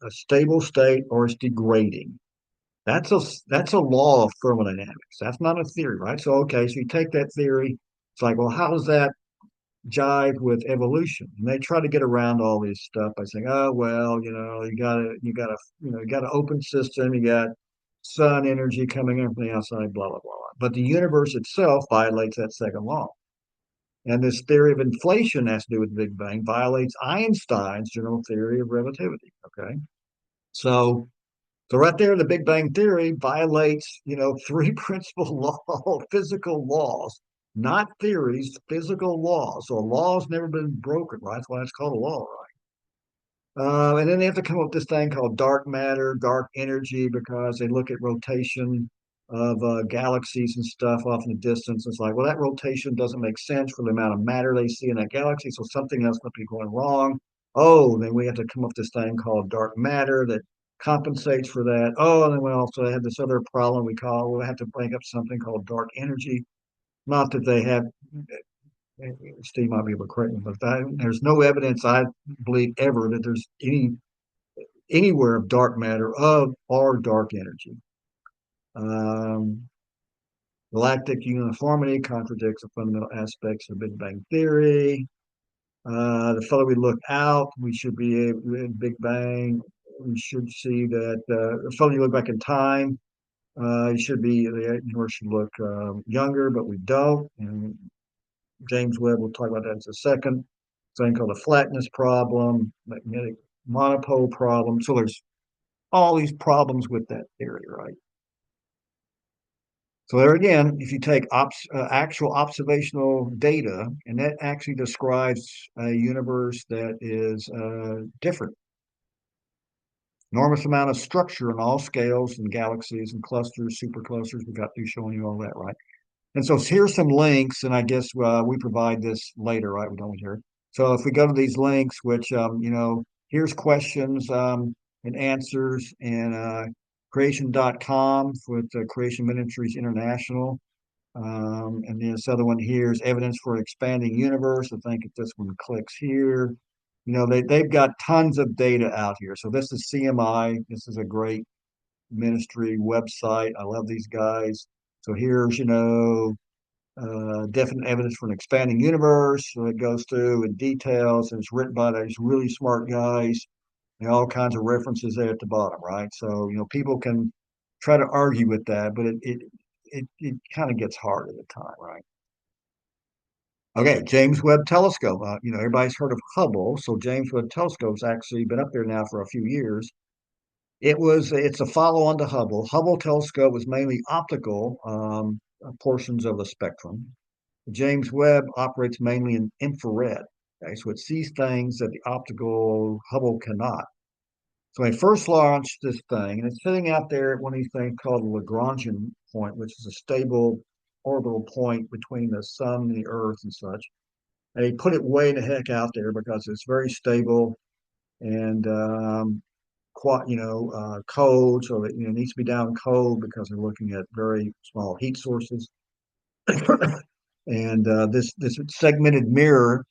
a stable state or it's degrading. That's a law of thermodynamics. That's not a theory, right? So okay, so you take that theory. It's like, well, how does that jive with evolution? And they try to get around all this stuff by saying, oh well, you got an open system, you got sun energy coming in from the outside, blah blah blah. But the universe itself violates that second law. And this theory of inflation has to do with the Big Bang, violates Einstein's general theory of relativity. Okay. So right there, the Big Bang Theory violates, three principal physical laws, not theories, physical laws. So a law has never been broken, right? That's why it's called a law, right? And then they have to come up with this thing called dark matter, dark energy, because they look at rotation of galaxies and stuff off in the distance. It's like, well, that rotation doesn't make sense for the amount of matter they see in that galaxy, so something else must be going wrong. Oh, then we have to come up with this thing called dark matter that compensates for that. Oh, and then we also have this other problem we have to bring up something called dark energy. Not that they have, Steve might be able to correct me, but there's no evidence, I believe, ever that there's anywhere of dark matter or dark energy. Um, Galactic uniformity contradicts the fundamental aspects of Big Bang theory. The fellow we look out, we should be in Big Bang. We should see that the fellow you look back in time, the universe should look younger, but we don't. And James Webb, we'll talk about that in a second. Something called the flatness problem, magnetic monopole problem. So there's all these problems with that theory, right? So there again, if you take actual observational data, and that actually describes a universe that is different, enormous amount of structure in all scales and galaxies and clusters, superclusters. We got through showing you all that, right? And so here's some links, and I guess we provide this later, right? We don't here. So if we go to these links, which here's questions and answers, and creation.com with Creation Ministries International. And this other one here is evidence for expanding universe. I think if this one clicks here, they've got tons of data out here. So this is CMI. This is a great ministry website. I love these guys. So here's, definite evidence for an expanding universe. So it goes through in details, and it's written by these really smart guys, and all kinds of references there at the bottom, right? So, people can try to argue with that, but it kind of gets hard at the time, right? Okay, James Webb Telescope. Everybody's heard of Hubble. So James Webb Telescope's actually been up there now for a few years. It's a follow-on to Hubble. Hubble telescope was mainly optical portions of the spectrum. James Webb operates mainly in infrared. Okay, so it sees things that the optical Hubble cannot. So they first launched this thing, and it's sitting out there at one of these things called the Lagrangian point, which is a stable orbital point between the sun and the Earth and such. And they put it way the heck out there because it's very stable and cold, so that it needs to be down cold because they're looking at very small heat sources. And this segmented mirror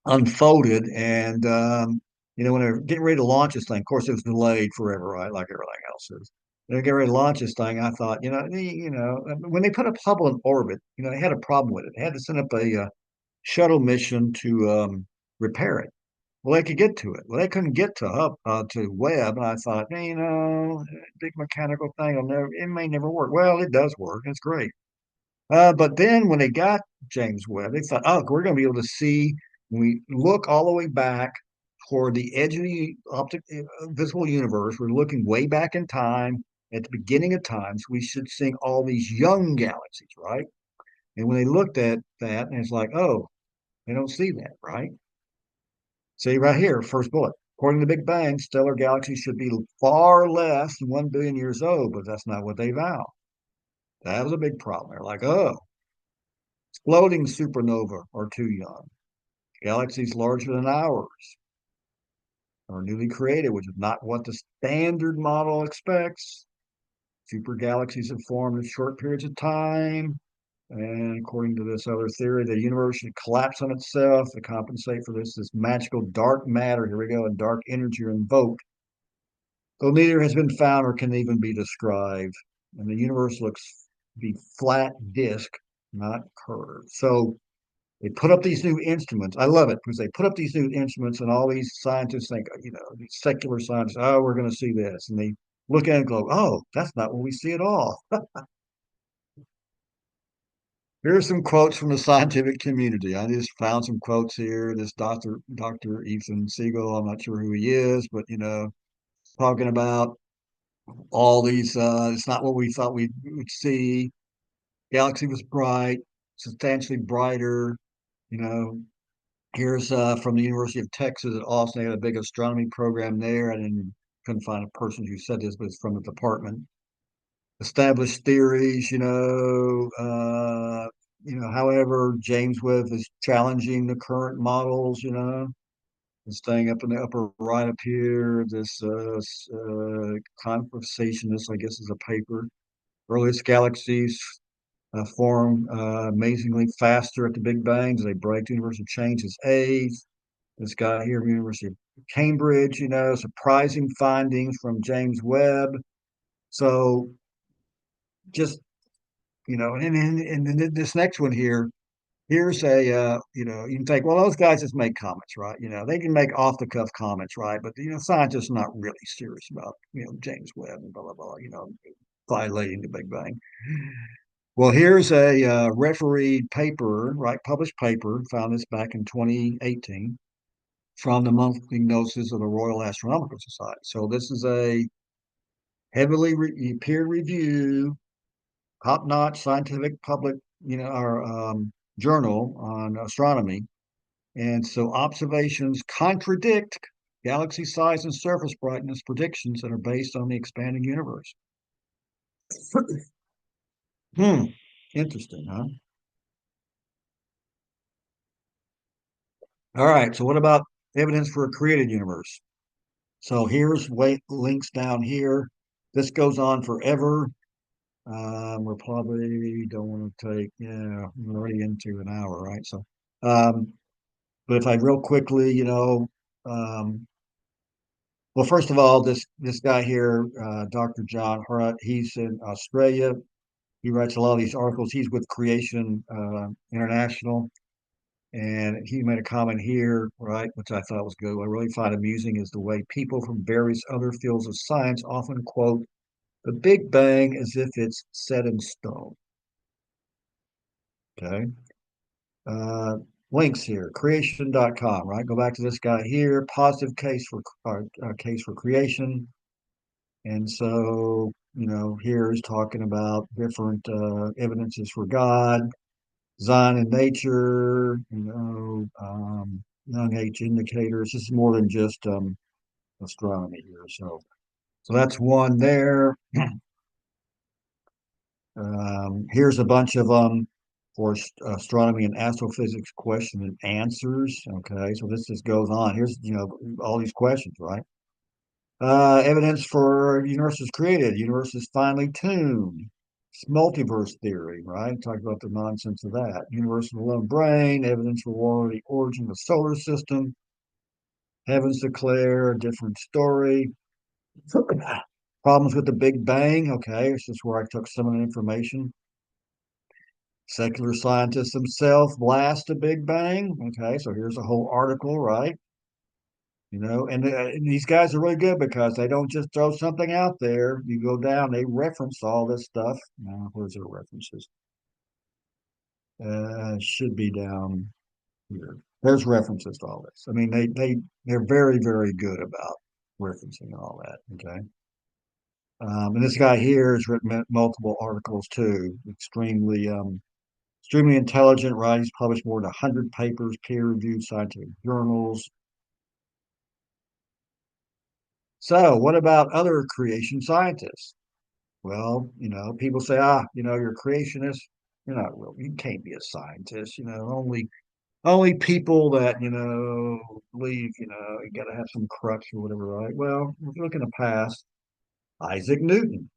unfolded. And when they're getting ready to launch this thing, of course, it was delayed forever, right? Like everything else is. They're getting ready to launch this thing. I thought, when they put a Hubble in orbit, they had a problem with it. They had to send up a shuttle mission to repair it. Well, they could get to it. Well, they couldn't get to Webb, and I thought, big mechanical thing, it may never work. Well, it does work. It's great. But then when they got James Webb, they thought, oh, we're going to be able to see when we look all the way back toward the edge of the visible universe. We're looking way back in time at the beginning of times. We should see all these young galaxies, right? And when they looked at that, and it's like, oh, they don't see that, right? See right here, first bullet. According to the Big Bang, stellar galaxies should be far less than 1 billion years old, but that's not what they found. That was a big problem. They're like, oh, exploding supernova are too young. Galaxies larger than ours are newly created, which is not what the standard model expects. Super galaxies have formed in short periods of time. And according to this other theory, the universe should collapse on itself to compensate for this magical dark matter. Here we go, and dark energy are invoked. Though neither has been found or can even be described. And the universe looks to be flat disk, not curved. So they put up these new instruments. I love it because they put up these new instruments, and all these scientists think, these secular scientists, oh, we're going to see this. And they look at it and go, oh, that's not what we see at all. Here's some quotes from the scientific community. I just found some quotes here. This Dr. Ethan Siegel, I'm not sure who he is, but talking about all these, it's not what we thought we would see. Galaxy was bright, substantially brighter. You know, here's from the University of Texas at Austin. They had a big astronomy program there. Couldn't find a person who said this, but it's from the department. Established theories, however, James Webb is challenging the current models, and staying up in the upper right up here. This conversation, this I guess is a paper. Earliest galaxies form amazingly faster at the Big Bang as they break the universal changes age. This guy here from the University of Cambridge, surprising findings from James Webb. So just and then this next one here, here's you can think, well, those guys just make comments, right? They can make off the cuff comments, right? But scientists are not really serious about James Webb and blah blah blah, violating the Big Bang. Well, here's a refereed paper, right? Published paper, found this back in 2018 from the monthly notices of the Royal Astronomical Society. So this is a heavily peer review, top-notch scientific public, our journal on astronomy. And so observations contradict galaxy size and surface brightness predictions that are based on the expanding universe. Interesting, huh? All right. So what about evidence for a created universe? So here's links down here. This goes on forever. We're probably don't want to take, yeah, we're already into an hour, right? So, but if I real quickly, well, first of all, this guy here, Dr. John Hurt, he's in Australia. He writes a lot of these articles. He's with Creation International, and he made a comment here, right, which I thought was good. What I really find amusing is the way people from various other fields of science often quote the Big Bang as if it's set in stone. Okay. Uh, Links here, creation.com, right? Go back to this guy here, positive case for creation. And so, here is talking about different evidences for God, design and nature, young age indicators. This is more than just astronomy here. So that's one there. Here's a bunch of for astronomy and astrophysics question and answers. Okay, so this just goes on. Here's all these questions, right? Evidence for universe is created. Universe is finely tuned. multiverse theory, right? Talk about the nonsense of that. Universe of the lone brain, evidence for the origin of the solar system, heavens declare, a different story. Problems with the Big Bang. Okay, this is where I took some of the information. Secular scientists themselves blast the Big Bang. Okay, so here's a whole article, right? And these guys are really good because they don't just throw something out there. You go down, they reference all this stuff. Now, where's their references? Should be down here. There's references to all this. I mean, they're very, very good about referencing and all that. Okay. And this guy here has written multiple articles too. Extremely intelligent, right? He's published more than 100 papers, peer-reviewed scientific journals. So, what about other creation scientists? Well, people say, you're a creationist. You're not real. You can't be a scientist. Only people that believe. You got to have some crutch or whatever, right? Well, if you look in the past, Isaac Newton.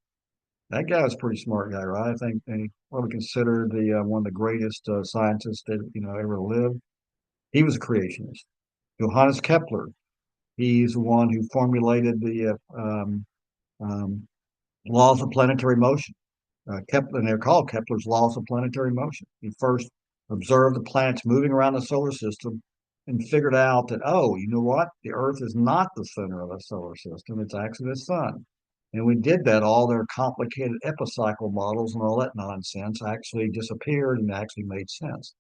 That guy was a pretty smart guy, right? I think he probably considered the one of the greatest scientists that ever lived. He was a creationist. Johannes Kepler. He's the one who formulated the laws of planetary motion. Kepler, and they're called Kepler's laws of planetary motion. He first observed the planets moving around the solar system and figured out that, oh, you know what? The Earth is not the center of the solar system. It's actually the sun. And we did that. All their complicated epicycle models and all that nonsense actually disappeared and actually made sense.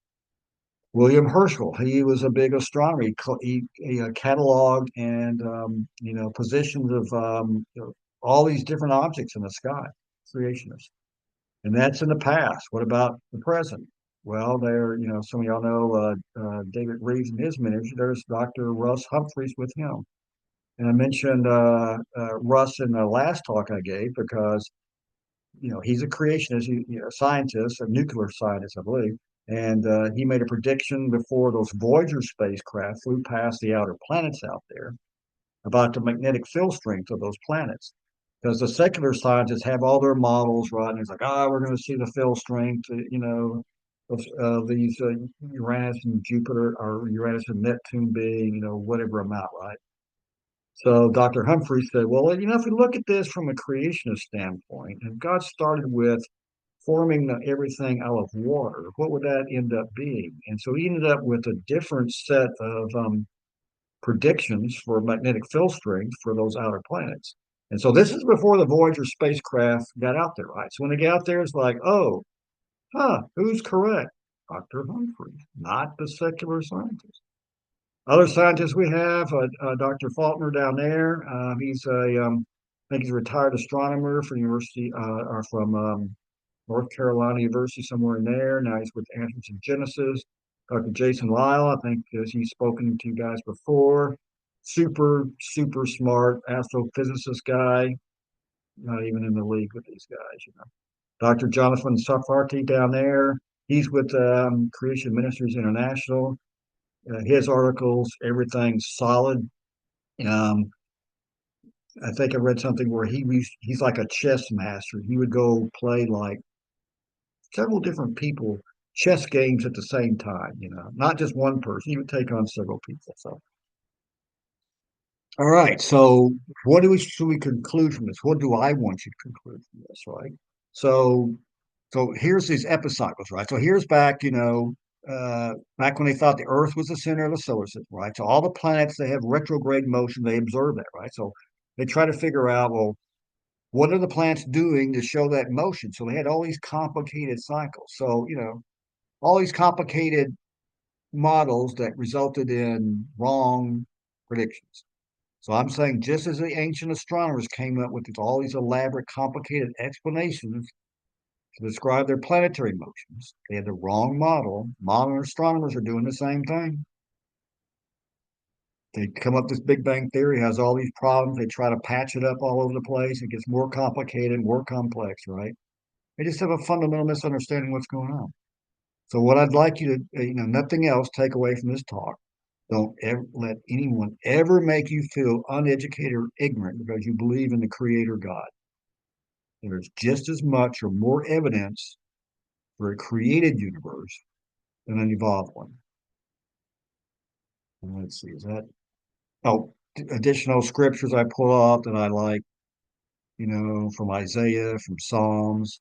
William Herschel, he was a big astronomer. He cataloged and positions of all these different objects in the sky, creationists. And that's in the past. What about the present? Well, some of y'all know David Reeves and his ministry. There's Dr. Russ Humphreys with him. And I mentioned Russ in the last talk I gave because, he's a creationist, a scientist, a nuclear scientist, I believe. And he made a prediction before those Voyager spacecraft flew past the outer planets out there about the magnetic field strength of those planets. Because the secular scientists have all their models, right? And it's like, we're going to see the field strength, of these Uranus and Jupiter or Uranus and Neptune being, whatever amount, right? So Dr. Humphrey said, well, if we look at this from a creationist standpoint, and God started with forming everything out of water, what would that end up being? And so he ended up with a different set of predictions for magnetic field strength for those outer planets. And so this is before the Voyager spacecraft got out there, right? So when they get out there, it's like, oh, who's correct? Dr. Humphrey, not the secular scientist. Other scientists we have, Dr. Faulkner down there. I think he's a retired astronomer from University or from North Carolina University, somewhere in there. Now he's with Answers in Genesis. Dr. Jason Lyle, I think he's spoken to you guys before. Super, super smart astrophysicist guy. Not even in the league with these guys. Dr. Jonathan Safarti down there. He's with Creation Ministries International. His articles, everything's solid. Um, I think I read something where he's like a chess master. He would go play like several different people chess games at the same time, not just one person. He would take on several people. So, all right. So, should we conclude from this? What do I want you to conclude from this? Right. So, here's these epicycles, right? So here's back when they thought the Earth was the center of the solar system, right? So all the planets they have retrograde motion. They observe that, right? So they try to figure out, well, what are the planets doing to show that motion? So they had all these complicated cycles. So all these complicated models that resulted in wrong predictions. So I'm saying just as the ancient astronomers came up with all these elaborate, complicated explanations to describe their planetary motions, they had the wrong model. Modern astronomers are doing the same thing. They come up with this Big Bang theory, has all these problems. They try to patch it up all over the place. It gets more complicated, more complex, right? They just have a fundamental misunderstanding of what's going on. So what I'd like you to, nothing else, take away from this talk. Don't ever let anyone ever make you feel uneducated or ignorant because you believe in the Creator God. there's just as much or more evidence for a created universe than an evolved one. And let's see, is that oh additional scriptures I pull out that I like, from Isaiah, from Psalms,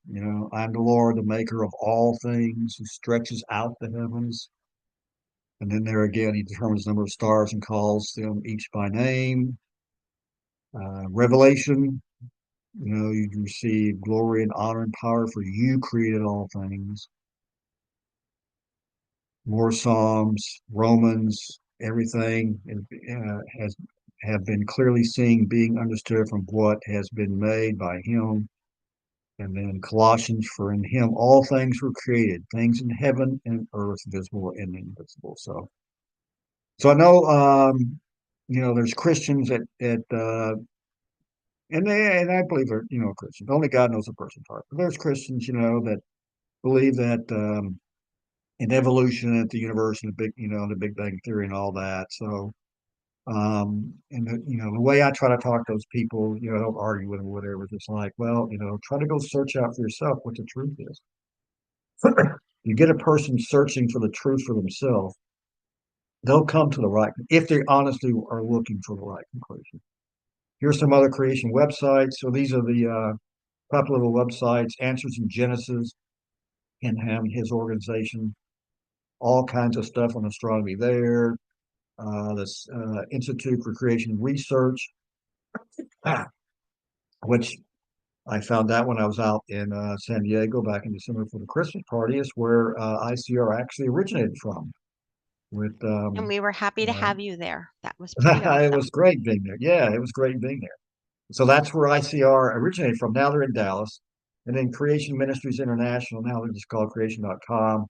I'm the Lord, the maker of all things, who stretches out the heavens. And then there again, he determines the number of stars and calls them each by name. Revelation, you receive glory and honor and power, for you created all things. More Psalms, Romans, everything has have been clearly seen, being understood from what has been made by him. And then Colossians, for in him all things were created, things in heaven and earth, visible and invisible. So I know, there's Christians and I believe they're, Christians. Only God knows a person's heart. But there's Christians, that believe that in evolution, at the universe, and the Big Bang theory, and all that. So, and the way I try to talk to those people, I don't argue with them, or whatever. Just like, well, try to go search out for yourself what the truth is. You get a person searching for the truth for themselves, they'll come to the right if they honestly are looking for the right conclusion. Here's some other creation websites. So these are the popular websites: Answers in Genesis, and his organization, all kinds of stuff on astronomy there. This Institute for Creation Research, which I found out when I was out in San Diego back in December for the Christmas party, is where ICR actually originated from. With And we were happy to uh, have you there. That was pretty it awesome. was great being there. Yeah, it was great being there. So that's where ICR originated from. Now they're in Dallas. And then Creation Ministries International, now they're just called creation.com.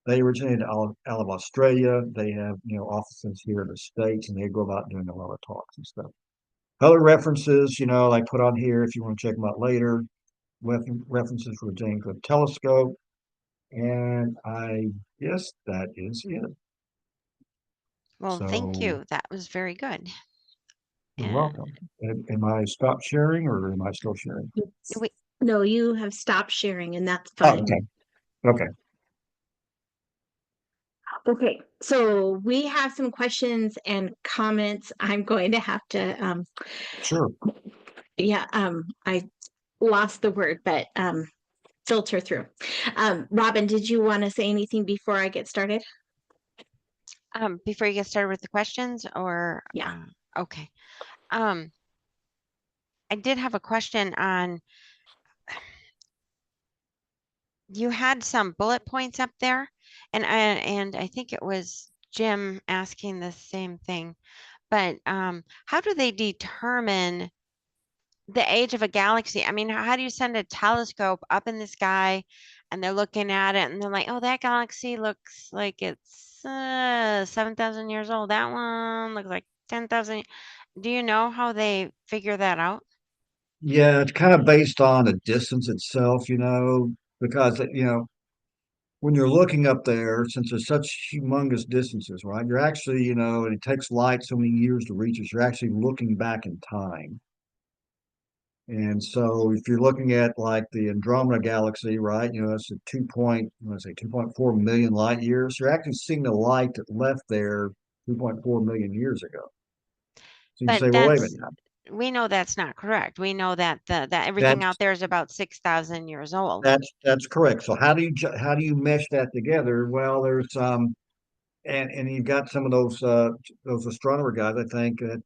They originated out of Australia. They have, offices here in the States, and they go about doing a lot of talks and stuff. Other references, I put on here if you want to check them out later. References for the James Webb Telescope. And I guess that is it. Well, thank So you. That was very good. you're And welcome. Am I stopped sharing, or am I still sharing? we, No, you have stopped sharing, and that's Oh, fine. okay. Okay. Okay, so we have some questions and comments. I'm going to have to, Sure. yeah, I lost the word, but filter through. Robin, did you want to say anything before I get started? before you get started with the questions, or Yeah. okay. Um, I did have a question on, you had some bullet points up there, and I think it was Jim asking the same thing. But how do they determine the age of a galaxy? I mean, how do you send a telescope up in the sky and they're looking at it and they're like, oh, that galaxy looks like it's 7,000 years old. That one looks like 10,000. Do you know how they figure that out? Yeah, it's kind of based on the distance itself, because when you're looking up there, since there's such humongous distances, right? You're actually, and it takes light so many years to reach us, you're actually looking back in time. And so if you're looking at like the Andromeda galaxy, right, it's a 2.4 million light years. You're actually seeing the light that left there 2.4 million years ago. So you But say, well, wait a minute. we know that's not correct. We know that that everything out That's there is about 6,000 years old. that's correct. So how do you mesh that together? Well, there's and you've got some of those astronomer guys. I think that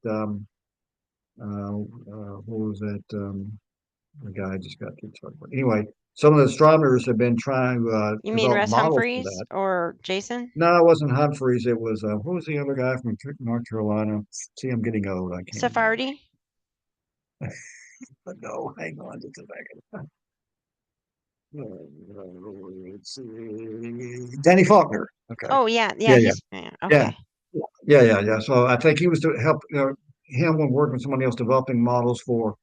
what was that the guy I just got kicked off. Anyway, some of the astronomers have been trying to You mean develop Russ models for Humphreys that. or Jason? No, it wasn't Humphreys. It was who was the other guy from North Carolina? See, I'm getting old. I can't remember. Sephardi? But no, hang on just a second. Let's see. Danny Faulkner. Okay. Oh yeah, yeah, Yeah, yeah, he's yeah, yeah, okay. yeah, yeah, yeah. So I think he was to help him when working with somebody else developing models for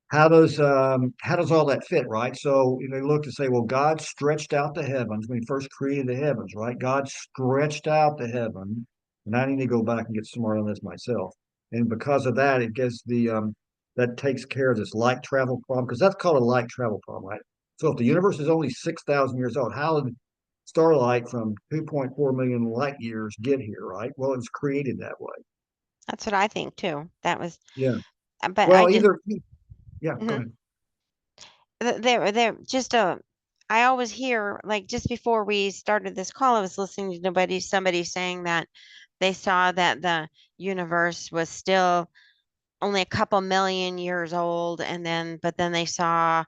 how does all that fit, right? So they look to say, well, God stretched out the heavens when He first created the heavens, right? God stretched out the heaven, and I need to go back and get smart on this myself. And because of that, it gives the that takes care of this light travel problem? Because that's called a light travel problem, right? So if the universe is only 6,000 years old, how did starlight from 2.4 million light years get here, right? Well, it was created that way. That's what I think too. That was, Yeah. but I Well, just, yeah, go mhm. ahead. They're just a, I always hear, like, just before we started this call, I was listening to somebody saying that they saw that the universe was still only a couple million years old, and then but then they saw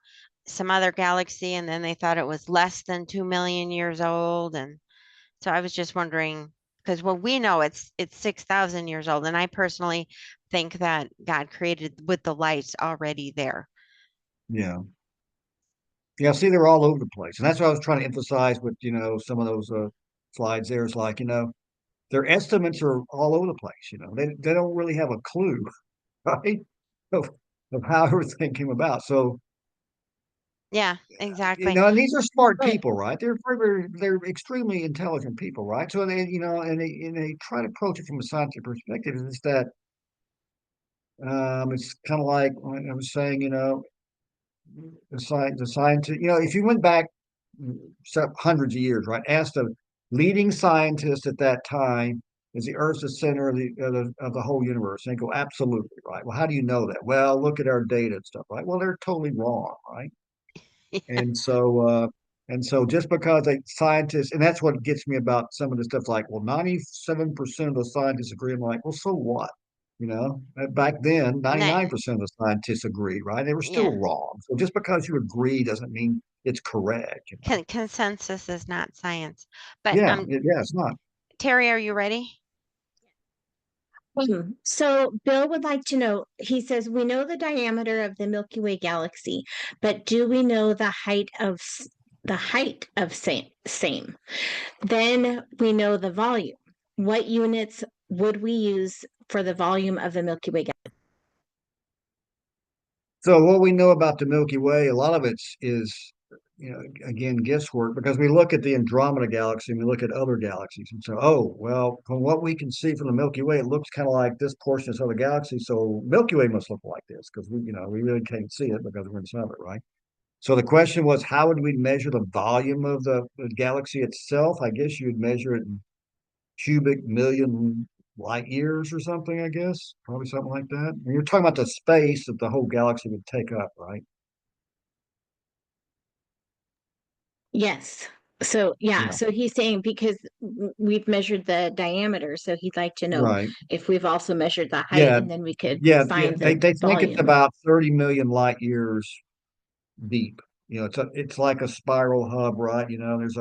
some other galaxy, and then they thought it was less than 2 million years old. And so I was just wondering, because well, we know it's 6,000 years old, and I personally think that God created with the lights already there. Yeah. Yeah, see, they're all over the place. And that's what I was trying to emphasize with, some of those slides there is like, their estimates are all over the place. They don't really have a clue, right? Of, of how everything came about. So, Yeah, exactly. and these are smart But people, right? They're extremely intelligent people, right? So and they try to approach it from a scientific perspective. Is that it's kind of like when I was saying, the scientist, if you went back hundreds of years, right, asked the leading scientist at that time, is the Earth the center of the whole universe? And they go, absolutely, right. Well, how do you know that? Well, look at our data and stuff, right? Well, they're totally wrong, right? And so just because a scientist, and that's what gets me about some of the stuff like, well, 97% of the scientists agree. I'm like, well, so what? Back then, Nah, 99% of the scientists agreed, right? They were still yeah. wrong. So just because you agree doesn't mean it's correct. Consensus is not science. But Yeah, it's not. Terry, are you ready? So Bill would like to know, he says, we know the diameter of the Milky Way galaxy, but do we know the height of same? Then we know the volume. What units would we use for the volume of the Milky Way galaxy? So what we know about the Milky Way, a lot of it is, again, guesswork because we look at the Andromeda galaxy and we look at other galaxies and so, oh, well, from what we can see from the Milky Way, it looks kind of like this portion of the galaxy. So Milky Way must look like this because we really can't see it because we're in some of it, right? So the question was, how would we measure the volume of the galaxy itself? I guess you'd measure it in cubic million light years or something, I guess. Probably something like that. And you're talking about the space that the whole galaxy would take up, right? Yes. So, yeah. Yeah, So he's saying because we've measured the diameter, so he'd like to know right. if we've also measured the height Yeah, and then we could yeah, yeah. find They the they think it's volume. about 30 million light years deep. It's like a spiral hub, right? There's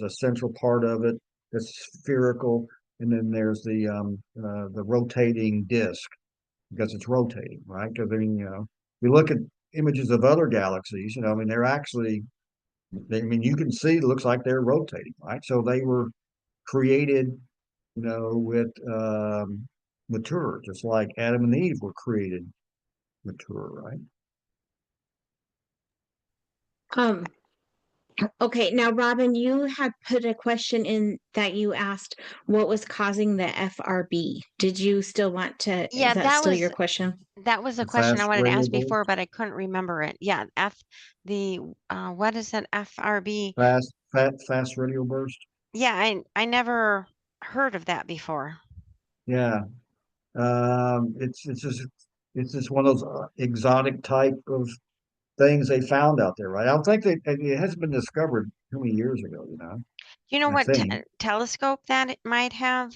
a central part of it that's spherical, and then there's the rotating disk because it's rotating, right? Because we look at images of other galaxies, I mean, I mean, you can see it looks like they're rotating, right? So they were created, with mature, just like Adam and Eve were created mature, right? Um, okay, now Robin, you had put a question in that you asked what was causing the FRB. Did you still want to, Yeah, is that still your question? that was a The question I fast wanted to ask variables, before, but I couldn't remember it. Yeah, the what is that FRB? fast radial burst. Yeah, I never heard of that before. Yeah, it's just one of those exotic type of things they found out there, right? I don't think it hasn't been discovered too many years ago, You know I what think telescope that it might have?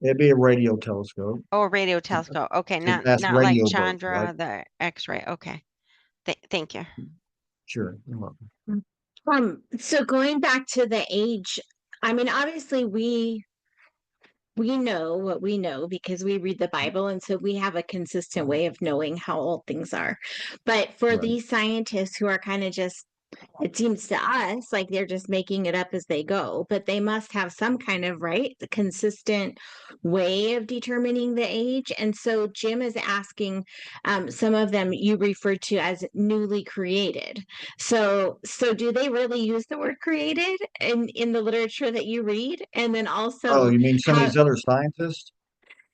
it'd be a radio telescope. Oh, a radio telescope. Okay, That's not like radio burst, right? Chandra, the X-ray. Okay. Thank you. Sure. You're welcome. So going back to the age, I mean, obviously we know what we know because we read the Bible, and so we have a consistent way of knowing how old things are. But for Right. these scientists who are kind of just, it seems to us like they're just making it up as they go, but they must have some kind of, right, the consistent way of determining the age. And so Jim is asking, some of them you refer to as newly created. So do they really use the word created in the literature that you read? And then Oh, also you mean some of how, these other scientists?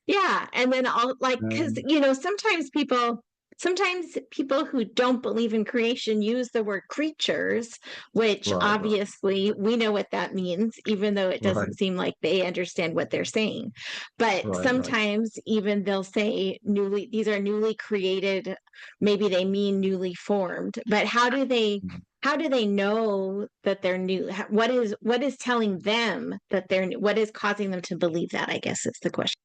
Yeah, and then all like because Um, sometimes people who don't believe in creation use the word creatures, which right, right, obviously we know what that means, even though it right, doesn't seem like they understand what they're saying. But right, right. sometimes even they'll say these are newly created, maybe they mean newly formed. But Mhm. how do they know that they're new? What is telling them that they're new? What is causing them to believe that? I guess is the question.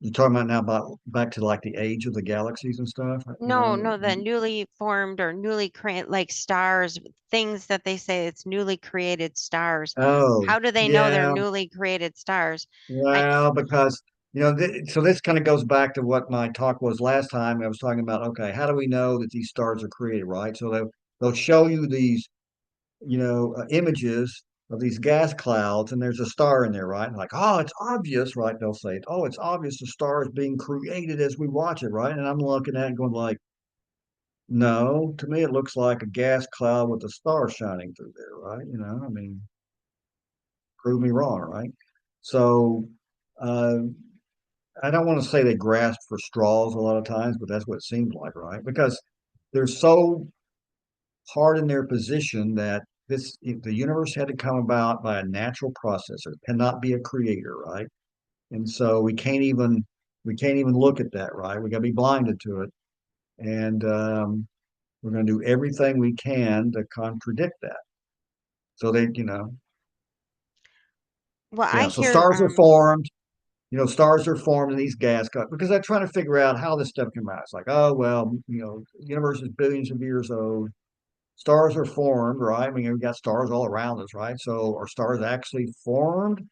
You're talking about now about back to like the age of the galaxies and stuff, you No, know? no, the newly formed or newly created, like stars, things that they say it's newly created stars. Oh, How do they know they're yeah. newly created stars? I Well, because so this kind of goes back to what my talk was last time. I was talking about, okay, how do we know that these stars are created, right? So they'll show you these, images of these gas clouds, and there's a star in there, right? And like, oh, it's obvious, right? They'll say, oh, it's obvious the star is being created as we watch it, right? And I'm looking at it going like, no, to me it looks like a gas cloud with a star shining through there, right? I mean, prove me wrong, right? So. Uh, I don't want to say they grasp for straws a lot of times, but that's what it seems like, right? Because they're so hard in their position that the universe had to come about by a natural process. It cannot be a creator, right? And so we can't even look at that, right? We got to be blinded to it, and we're going to do everything we can to contradict that. So well, I yeah. So hear stars are formed. Stars are formed in these gas cups because they're trying to figure out how this stuff came out. It's like, oh, well, the universe is billions of years old. Stars are formed, right? I mean, we've got stars all around us, right? So are stars actually formed?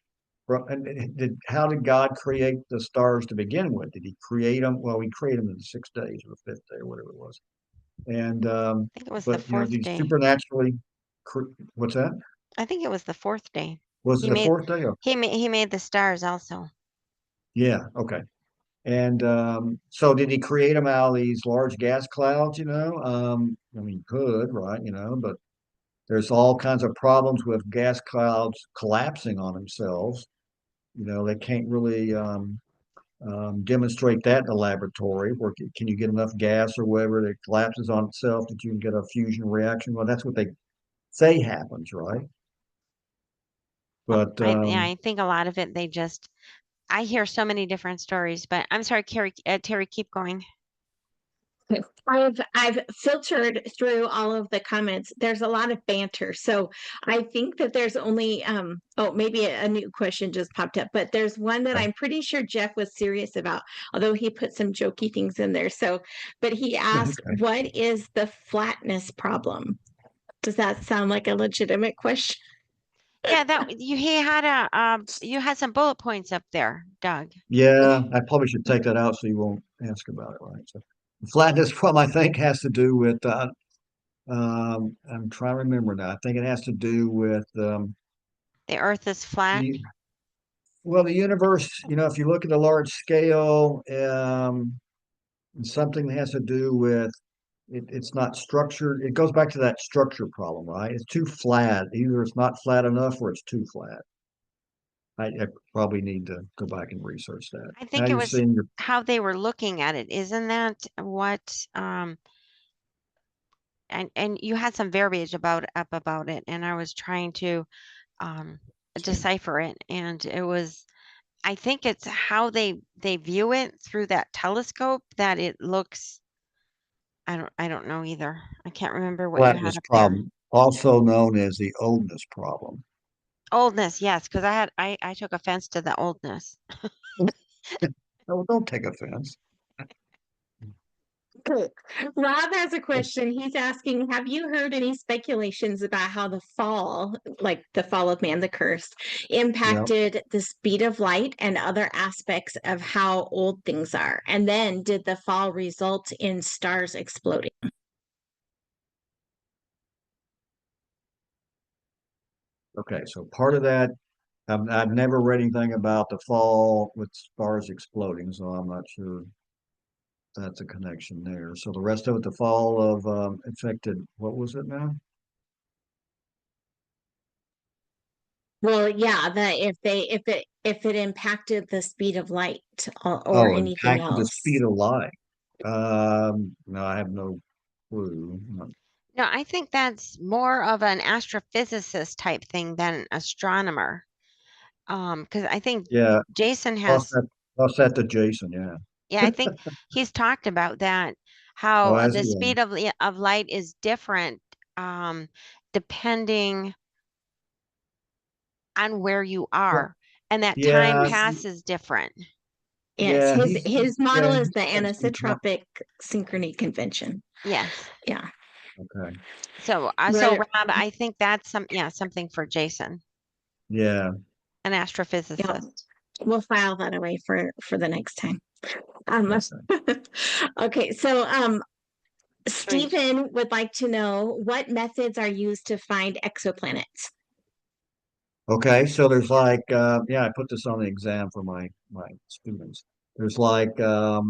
How did God create the stars to begin with? Did he create them? Well, he created them in 6 days or the fifth day or whatever it was. And, I think it was the but, fourth these day. supernaturally, what's that? I think it was the fourth day. Was it He the made fourth day? Oh, he made the stars also. yeah. Okay. And so did he create them out of these large gas clouds, I mean, he could, right? But there's all kinds of problems with gas clouds collapsing on themselves. They can't really demonstrate that in the laboratory. Where can you get enough gas or whatever that collapses on itself that you can get a fusion reaction? Well, that's what they say happens, right? Well, But yeah, I think a lot of it they just I hear so many different stories, but I'm sorry, Terry, keep going. I've filtered through all of the comments. There's a lot of banter. So I think that there's only maybe a new question just popped up, but there's one that okay. I'm pretty sure Jeff was serious about, although he put some jokey things in there. So, but he asked, Okay. what is the flatness problem? Does that sound like a legitimate question? Yeah, that you had some bullet points up there, Doug. Yeah, I probably should take that out so you won't ask about it, right? So the flatness problem I think has to do with I'm trying to remember now. I think it has to do with The Earth is flat. the well, the universe, if you look at a large scale, something that has to do with it's not structured. It goes back to that structure problem, right? It's too flat. Either it's not flat enough or it's too flat. I probably need to go back and research that. I Now think it you're was seeing your how they were looking at it. Isn't that what and you had some verbiage about it, and I was trying to um decipher it, and it was I think it's how they view it through that telescope that it looks I don't know either. I can't remember what you had flatness up there. problem, also known as the oldness problem. Oldness, yes, because I took offense to the oldness. No, don't take offense. Cool. Rob has a question. He's asking, have you heard any speculations about how the fall, like the fall of man, the curse, Yeah. impacted the speed of light and other aspects of how old things are? And then did the fall result in stars exploding? Okay. So part of that, I've never read anything about the fall with stars exploding, so I'm not sure that's a connection there. So the rest of it, the fall of affected, what was it now? Well, yeah, if it impacted the speed of light or Oh, anything impact the else. speed of light. No, I have no clue. No, I think that's more of an astrophysicist type thing than astronomer. Because I think Yeah, Jason toss has, that, toss that to Jason. Yeah. yeah, I think he's talked about that, Oh, how as the he was. speed of light is different um, depending on where you Yeah, are, and that time yeah, passes different. Yes, yeah. his Yeah, model is he's the got some anisotropic synchrony convention. Yes. Yeah. okay. So Right. Rob, I think that's something for Jason, Yeah. an Yeah. astrophysicist. We'll file that away for the next time. Um, Okay. okay, so I mean, Stephen would like to know what methods are used to find exoplanets. Okay. So there's like, yeah, I put this on the exam for my students. There's like a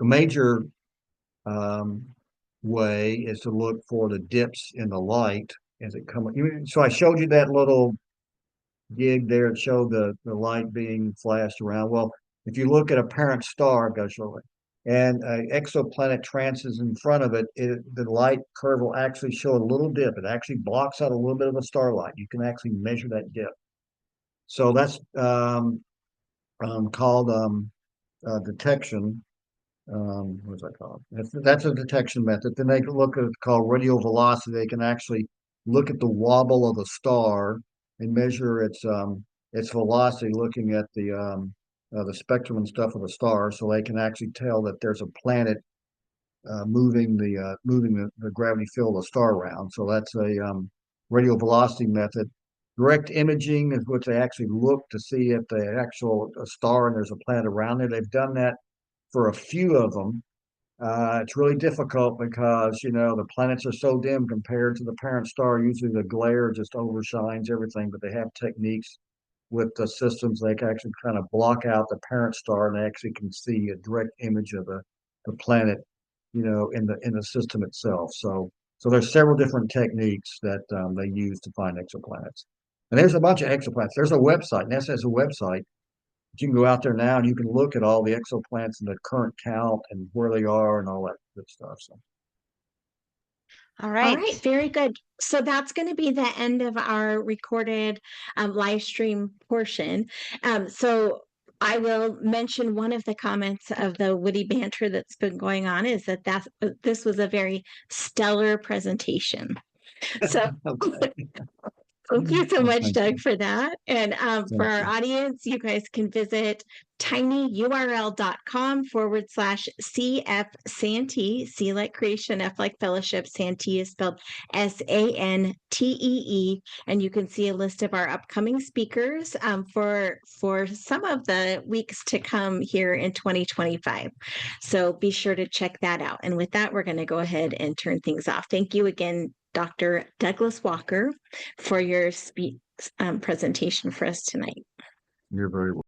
major um, way is to look for the dips in the light as it comes. So I showed you that little gig there. It showed the light being flashed around. Well, if you look at a parent star, I've got to show it, and an exoplanet trances in front of it, the light curve will actually show a little dip. It actually blocks out a little bit of the starlight. You can actually measure that dip. So that's called detection. What's that called? That's a detection method. Then they can look at it's called radial velocity. They can actually look at the wobble of the star and measure its velocity, looking at the spectrum and stuff of the star, so they can actually tell that there's a planet moving the gravity field of the star around. So that's a radial velocity method. Direct imaging is what they actually look to see if the actual star and there's a planet around it. They've done that for a few of them. It's really difficult because the planets are so dim compared to the parent star. Usually the glare just overshines everything, but they have techniques with the systems they can actually kind of block out the parent star and they actually can see a direct image of the planet, in the system itself. So there's several different techniques that they use to find exoplanets. And there's a bunch of exoplanets. There's a website. NASA has a website. You can go out there now and you can look at all the exoplanets and the current count and where they are and all that good stuff. So all All right, right. very good. So that's going to be the end of our recorded live stream portion. So I will mention one of the comments of the witty banter that's been going on is that this was a very stellar presentation. So okay. thank you so Well, much, thank Doug, you. for that. And for Thank our you. audience, you guys can visit tinyurl.com/CF Santee, C like creation, F like fellowship. Santee is spelled Santee. And you can see a list of our upcoming speakers for some of the weeks to come here in 2025. So be sure to check that out. And with that, we're going to go ahead and turn things off. Thank you again, Dr. Douglas Walker, for your presentation for us tonight. You're very